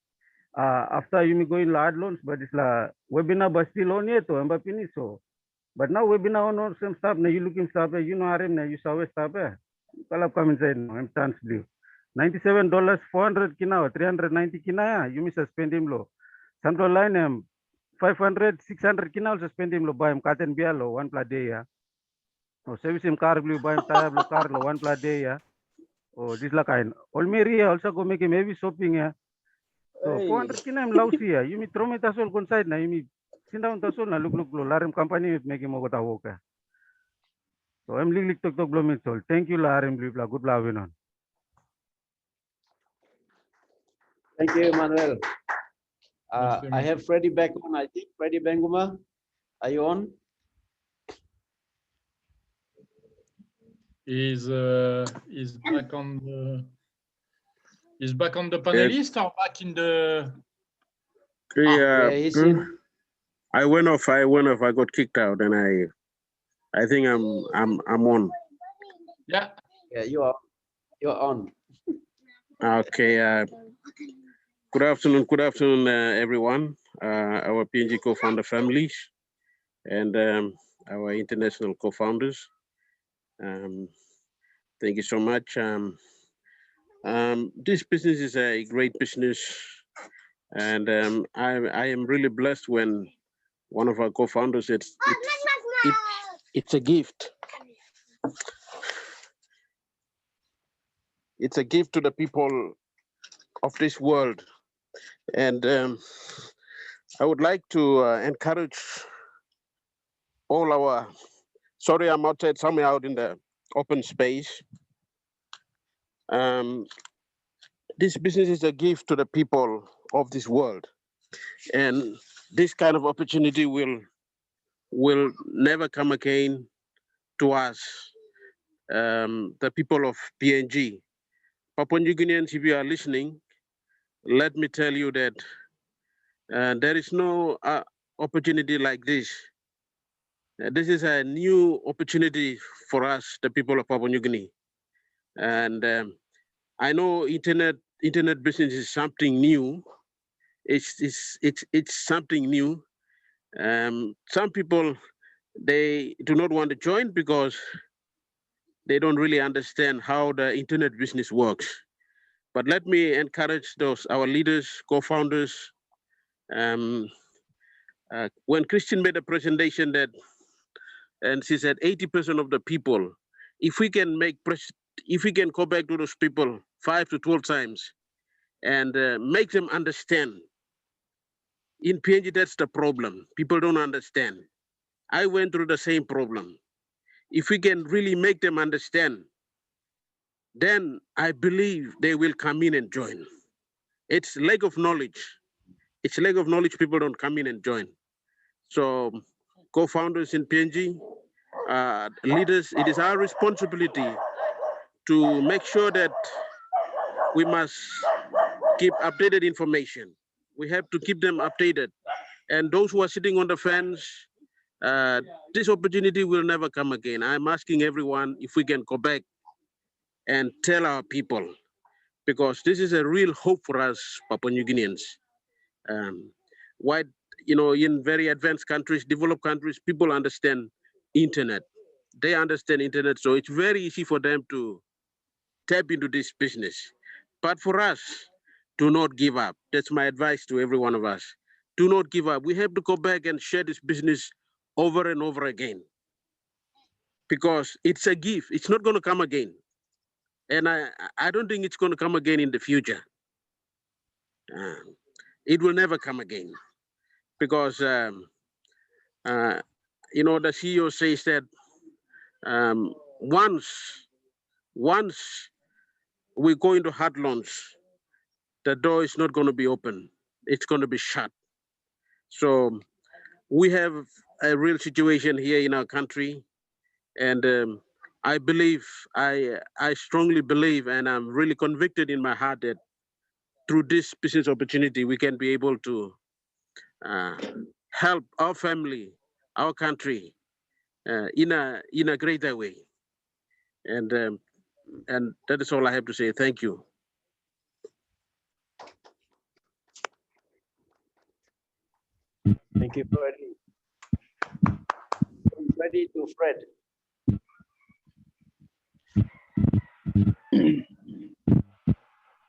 after you may go in large loans, but it's la webinar but still on yet to finish so. But now webinar on some stuff now you looking stuff you know RM now you saw stuff Call come inside now I'm chance blue. $97 400 kina or 390 kina you may suspend him low. Central line 500 600 kina also spend him low buy him cotton bialo one plus day ya. Oh service him car blue buy him tire blue car low one plus day ya. Oh this la kind. Olmeri also go make him heavy shopping ya. So 400 kina I'm lousy ya. You me throw me tasol kon side na you me sit down tasol na look larim company make him go ta woka. So I'm lik tok blow me sol. Thank you larim blue good love on. Thank you, Manuel. I have Freddie back on. I think Freddie Benguma, are you on? Is back on the panelist or back in the He's in. I went off. I got kicked out, and I think I'm on. Yeah. Yeah, you're on. Okay. Good afternoon, everyone. Our PNG co-founder families and our international co-founders. Thank you so much. This business is a great business, and I am really blessed when one of our co-founders said it's a gift. It's a gift to the people of this world. And I would like to encourage all our, sorry, I'm outside, somewhere out in the open space. This business is a gift to the people of this world. And this kind of opportunity will never come again to us, the people of PNG. Papua New Guineans, if you are listening, let me tell you that there is no opportunity like this. This is a new opportunity for us, the people of Papua New Guinea. And I know internet business is something new. It's something new. Some people, they do not want to join because they don't really understand how the internet business works. But let me encourage our leaders, co-founders. When Kristine made a presentation and she said 80% of the people, if we can go back to those people 5 to 12 times and make them understand. In PNG, that's the problem. People don't understand. I went through the same problem. If we can really make them understand, then I believe they will come in and join. It's lack of knowledge. It's lack of knowledge, people don't come in and join. So co-founders in PNG, leaders, it is our responsibility to make sure that we must keep updated information. We have to keep them updated. And those who are sitting on the fence, this opportunity will never come again. I'm asking everyone if we can go back and tell our people, because this is a real hope for us, Papua New Guineans. In very advanced countries, developed countries, people understand internet. They understand internet, so it's very easy for them to tap into this business. But for us, do not give up. That's my advice to every one of us. Do not give up. We have to go back and share this business over and over again. because it's a gift. It's not going to come again. And I don't think it's going to come again in the future. It will never come again because, the CEO says that once we go into hard launch, the door is not going to be open. It's going to be shut. So we have a real situation here in our country. And I strongly believe, and I'm really convicted in my heart that through this business opportunity, we can be able to help our family, our country in a greater way. And that is all I have to say. Thank you. Thank you, Freddie. Ready to Fred.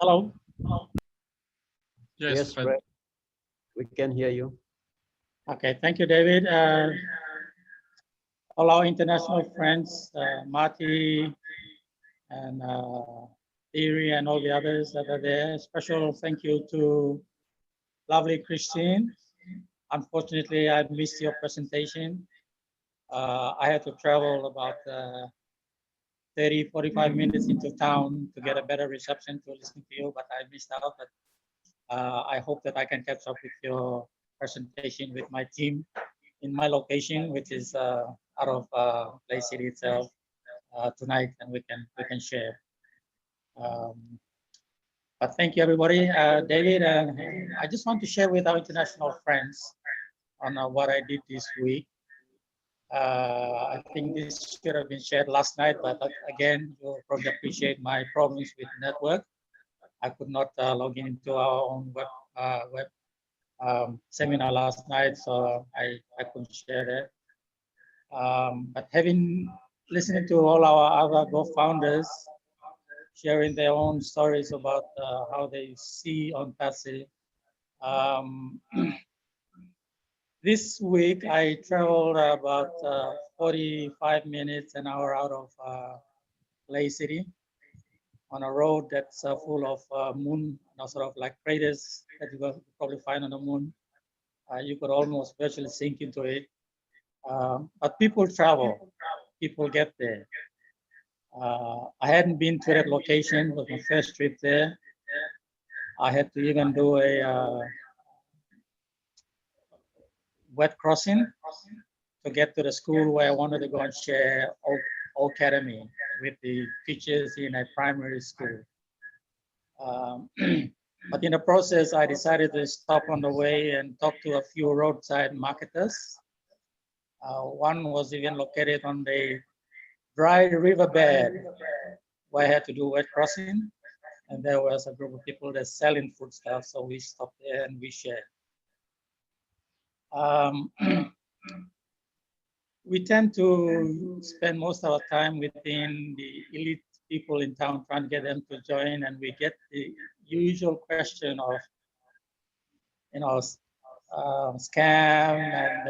Hello. Yes, Fred. We can hear you. Okay, thank you, David. All our international friends, Marty and Thierry and all the others that are there. Special thank you to lovely Kristine. Unfortunately, I missed your presentation. I had to travel about 30-45 minutes into town to get a better reception to listen to you, but I missed out. But I hope that I can catch up with your presentation with my team in my location, which is out of Play City itself tonight, and we can share. But thank you, everybody. David, I just want to share with our international friends on what I did this week. I think this should have been shared last night, but again, you'll probably appreciate my problems with the network. I could not log into our own web seminar last night, so I couldn't share that. But listening to all our other Go founders sharing their own stories about how they see OnPassive. This week, I traveled about 45 minutes, an hour out of Play City on a road that's full of moon, sort of like craters that you will probably find on the moon. You could almost virtually sink into it. But people travel, people get there. I hadn't been to that location, it was my first trip there. I had to even do a wet crossing to get to the school where I wanted to go and share Oak Academy with the teachers in a primary school. But in the process, I decided to stop on the way and talk to a few roadside marketers. One was even located on the dry riverbed where I had to do wet crossing. And there was a group of people that selling food stuff. So we stopped there and we shared. We tend to spend most of our time within the elite people in town trying to get them to join, and we get the usual question of, scam, and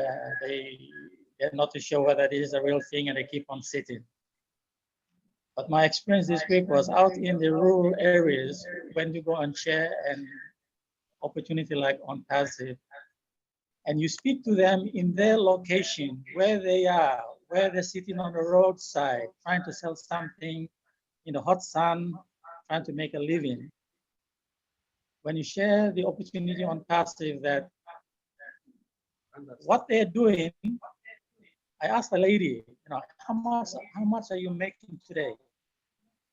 they're not too sure whether it is a real thing, and they keep on sitting. But my experience this week was out in the rural areas when you go and share an opportunity like OnPassive, and you speak to them in their location, where they are, where they're sitting on the roadside, trying to sell something in the hot sun, trying to make a living. When you share the opportunity OnPassive, that what they're doing, I asked the lady, how much are you making today?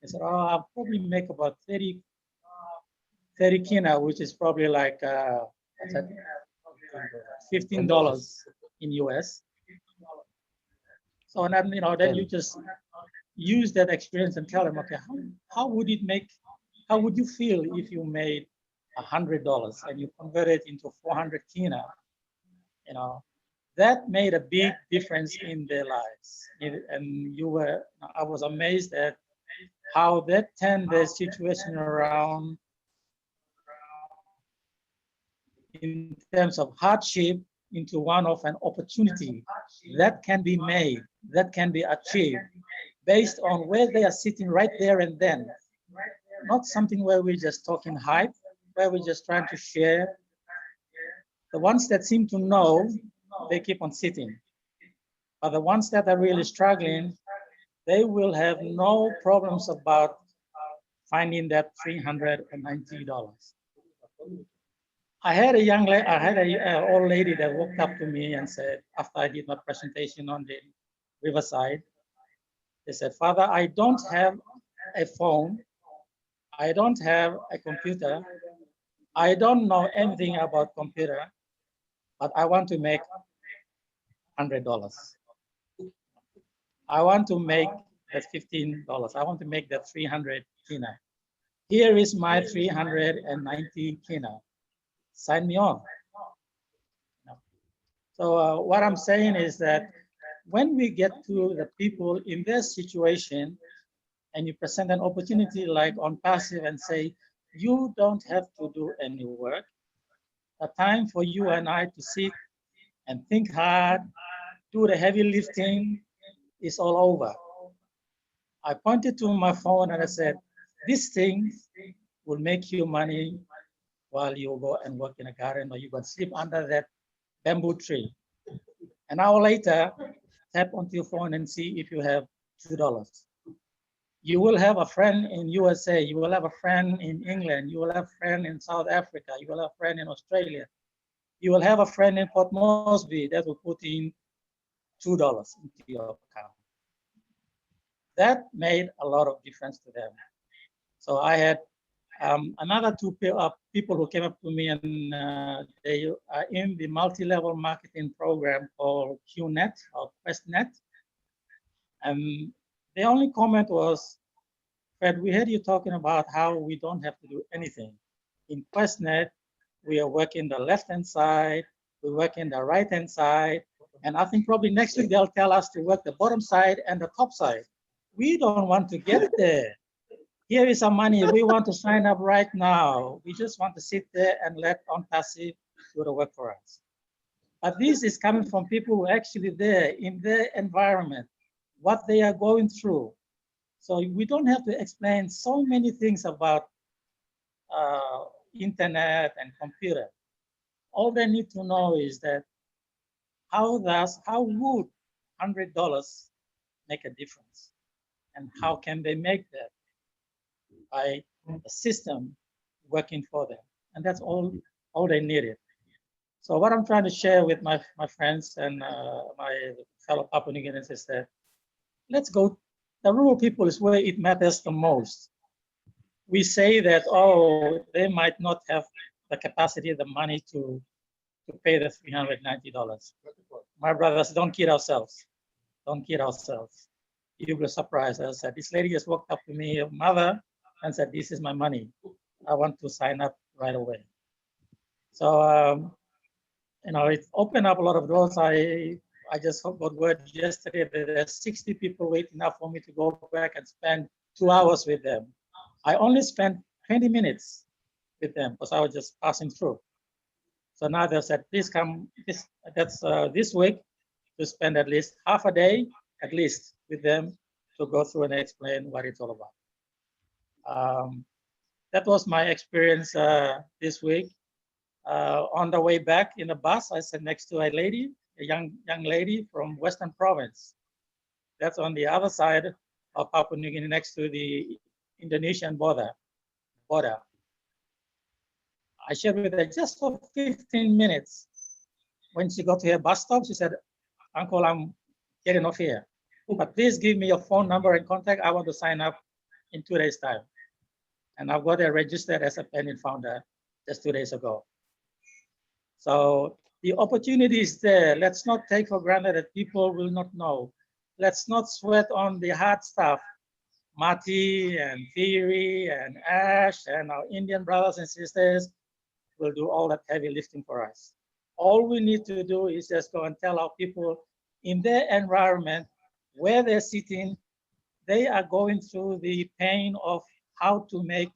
I said, oh, I'll probably make about 30 kina, which is probably like $15 in US. So then, then you just use that experience and tell them, okay, how would you feel if you made $100 and you convert it into 400 kina? That made a big difference in their lives. And I was amazed at how that turned their situation around in terms of hardship into one of an opportunity that can be made, that can be achieved based on where they are sitting right there and then. Not something where we're just talking hype, where we're just trying to share. The ones that seem to know, they keep on sitting. But the ones that are really struggling, they will have no problems about finding that $390. I had a old lady that walked up to me and said, after I did my presentation on the Riverside, they said, "Father, I don't have a phone. I don't have a computer. I don't know anything about computer, but I want to make $100. I want to make that $15. I want to make that 300 kina. Here is my 390 kina. Sign me on." So what I'm saying is that when we get to the people in their situation and you present an opportunity like OnPassive and say, you don't have to do any work, a time for you and I to sit and think hard, do the heavy lifting is all over. I pointed to my phone and I said, this thing will make you money while you go and work in a garden or you go and sleep under that bamboo tree. An hour later, tap onto your phone and see if you have $2. You will have a friend in USA, you will have a friend in England, you will have a friend in South Africa, you will have a friend in Australia, you will have a friend in Port Moresby that will put in $2 into your account. That made a lot of difference to them. So I had another two people who came up to me and they are in the multi-level marketing program called QNet or QuestNet. And the only comment was, Fred, we heard you talking about how we don't have to do anything. In QuestNet, we are working the left-hand side, we work in the right-hand side, and I think probably next week they'll tell us to work the bottom side and the top side. We don't want to get there. Here is some money. We want to sign up right now. We just want to sit there and let OnPassive do the work for us. But this is coming from people who are actually there in their environment, what they are going through. So we don't have to explain so many things about internet and computer. All they need to know is that how would $100 make a difference? And how can they make that? By a system working for them. And that's all they needed. So what I'm trying to share with my friends and my fellow Papua New Guineans is that let's go, the rural people is where it matters the most. We say that, oh, they might not have the capacity, the money to pay the $390. My brothers, don't kid ourselves. Don't kid ourselves. You will be surprised. I said, this lady just walked up to me, mother, and said, this is my money. I want to sign up right away. So, it opened up a lot of doors. I just got word yesterday that there's 60 people waiting up for me to go back and spend 2 hours with them. I only spent 20 minutes with them because I was just passing through. So now they said, please come this week to spend at least half a day, at least, with them to go through and explain what it's all about. That was my experience this week. On the way back in the bus, I sat next to a lady, a young lady from Western Province. That's on the other side of Papua New Guinea, next to the Indonesian border. I shared with her just for 15 minutes. When she got to her bus stop, she said, Uncle, I'm getting off here, but please give me your phone number and contact. I want to sign up in 2 days' time. And I've got her registered as a pending founder just 2 days ago. So the opportunity is there. Let's not take for granted that people will not know. Let's not sweat on the hard stuff. Mati and Theory and Ash and our Indian brothers and sisters will do all that heavy lifting for us. All we need to do is just go and tell our people in their environment where they're sitting, they are going through the pain of how to make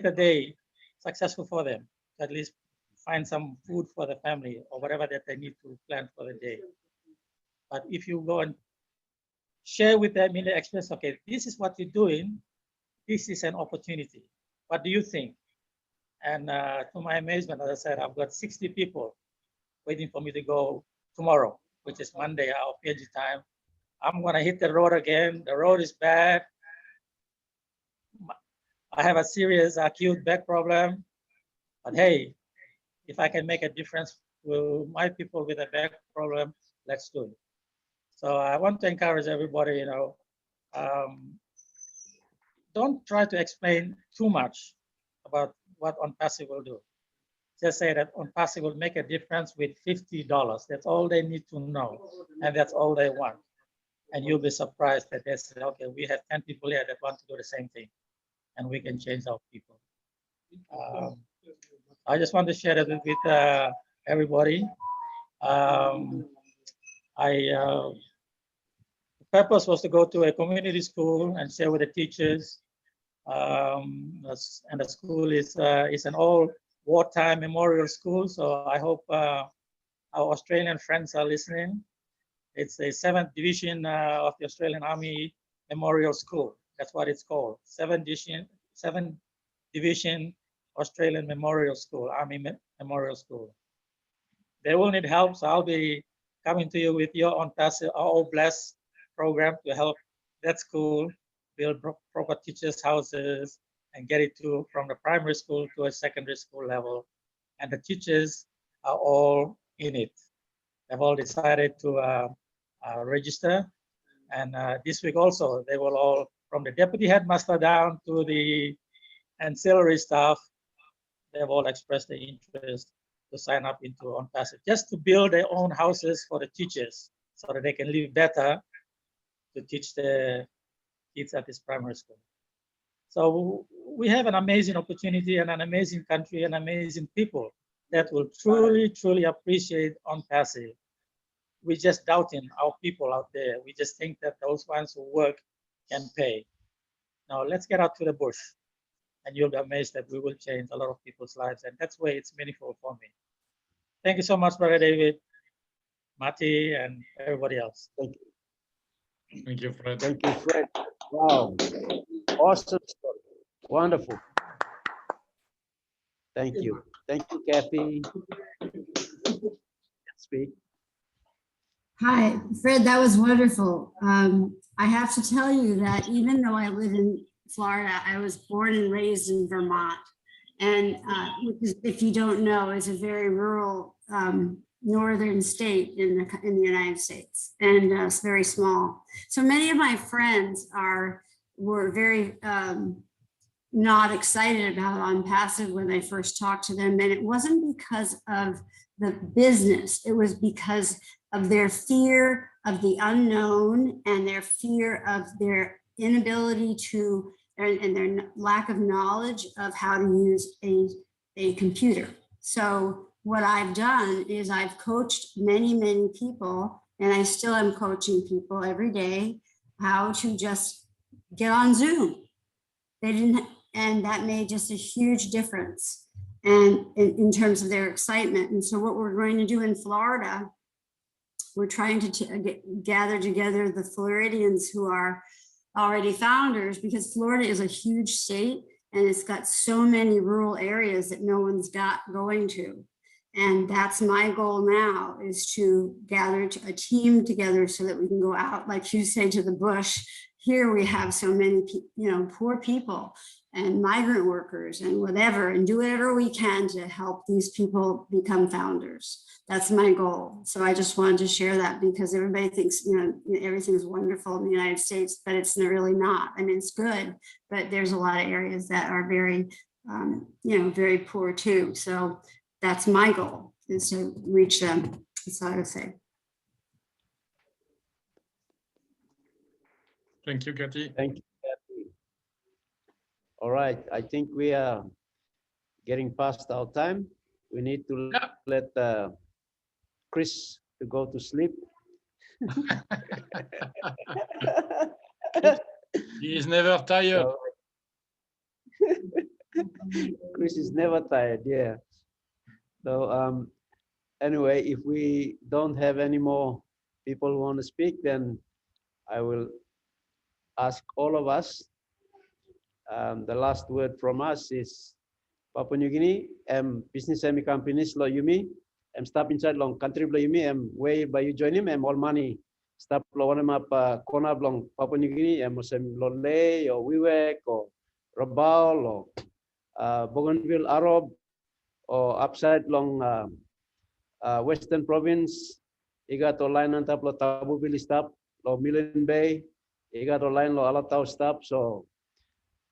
a day successful for them, at least find some food for the family or whatever that they need to plan for the day. But if you go and share with them in the express, okay, this is what you're doing. This is an opportunity. What do you think? And to my amazement, as I said, I've got 60 people waiting for me to go tomorrow, which is Monday, our PNG time. I'm gonna hit the road again. The road is bad. I have a serious acute back problem, but hey, if I can make a difference to my people with a back problem, let's do it. So I want to encourage everybody, don't try to explain too much about what OnPassive will do. Just say that OnPassive will make a difference with $50. That's all they need to know, and that's all they want. And you'll be surprised that they say, okay, we have 10 people here that want to do the same thing, and we can change our people. I just want to share that with everybody. The purpose was to go to a community school and share with the teachers. And the school is an old wartime memorial school. So I hope our Australian friends are listening. It's the 7th Division of the Australian Army Memorial School. That's what it's called. 7th Division Australian Memorial School, Army Memorial School. They will need help, so I'll be coming to you with your OnPassive or Bless program to help that school build proper teachers' houses and get it from the primary school to a secondary school level. And the teachers are all in it. They've all decided to register. And this week also, they will all, from the deputy headmaster down to the ancillary staff, they've all expressed their interest to sign up into OnPassive, just to build their own houses for the teachers so that they can live better to teach the kids at this primary school. So we have an amazing opportunity and an amazing country and amazing people that will truly, truly appreciate OnPassive. We're just doubting our people out there. We just think that those ones who work can pay. Now let's get out to the bush, and you'll be amazed that we will change a lot of people's lives, and that's why it's meaningful for me. Thank you so much, Brother David, Mati, and everybody else. Thank you. Thank you, Fred. Thank you, Fred. Wow. Awesome story. Wonderful. Thank you. Thank you, Kathy. Speak. Hi, Fred, that was wonderful. I have to tell you that even though I live in Florida, I was born and raised in Vermont. And which is, if you don't know, is a very rural northern state in the United States, and it's very small. So many of my friends were very not excited about OnPassive when I first talked to them. And it wasn't because of the business, it was because of their fear of the unknown and their fear of their inability to, and their lack of knowledge of how to use a computer. So what I've done is I've coached many, many people, and I still am coaching people every day how to just get on Zoom. They didn't, and that made just a huge difference and in terms of their excitement. And so what we're going to do in Florida, we're trying to gather together the Floridians who are already founders, because Florida is a huge state and it's got so many rural areas that no one's going to. And that's my goal now, is to gather a team together so that we can go out, like you say, to the bush. Here we have so many, poor people and migrant workers and whatever, and do whatever we can to help these people become founders. That's my goal. So I just wanted to share that, because everybody thinks, everything's wonderful in the United States, but it's really not. I mean, it's good, but there's a lot of areas that are very, very poor too. So that's my goal, is to reach them. That's all I would say. Thank you, Kathy. Thank you, Kathy. All right, I think we are getting past our time. We need to let Chris to go to sleep. He is never tired. Chris is never tired, yeah. So anyway, if we don't have any more people who want to speak, then I will ask all of us. The last word from us is Papua New Guinea, business semi companies lo yumi, stop inside long country lo yumi, way by you join him, all money stop lo one map kona long Papua New Guinea, musem lo lay or Wiwek or Rabaul or Bougainville Arab or upside long Western Province, iga to line on top lo Tabu Billy stop, lo Millen Bay, iga to line lo Alatau stop, so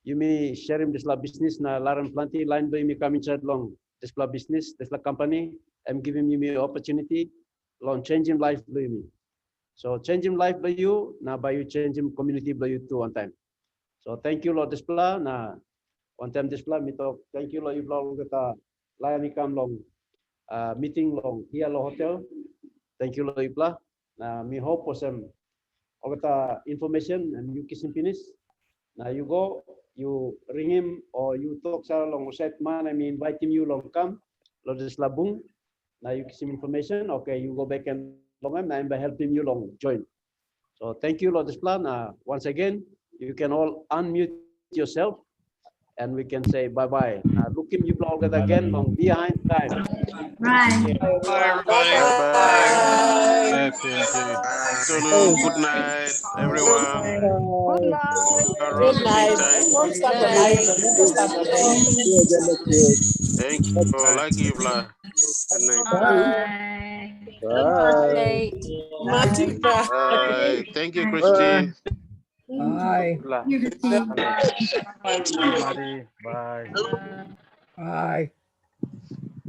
you may share him this la business na laran planti line by me come inside long this la business, this la company. I'm giving you me opportunity, long changing life by me. So changing life by you, na by you changing community by you too one time. So thank you Lord Displa na one time Displa me talk. Thank you Lord you long kita line come long meeting long here lo hotel. Thank you Lord Ibla. Na me hope for some kita information and you kiss finish. Now you go, you ring him or you talk sa long set man, I mean invite him you long come, lo des labung. Now you give him information, okay, you go back and long him and by helping you long join. So thank you, Lord Plan. Once again, you can all unmute yourself and we can say bye-bye. Look him you blog it again long behind time. Bye. Bye, everybody. Bye-bye. PNG. Afternoon. Good night, everyone. Good night. Rosy time. Don't start the light. Don't start the light. Thank you. Like you, Blah. Good night. Bye. Bye. Bye. Thank you, Kristine. Bye. Everybody, bye. Bye.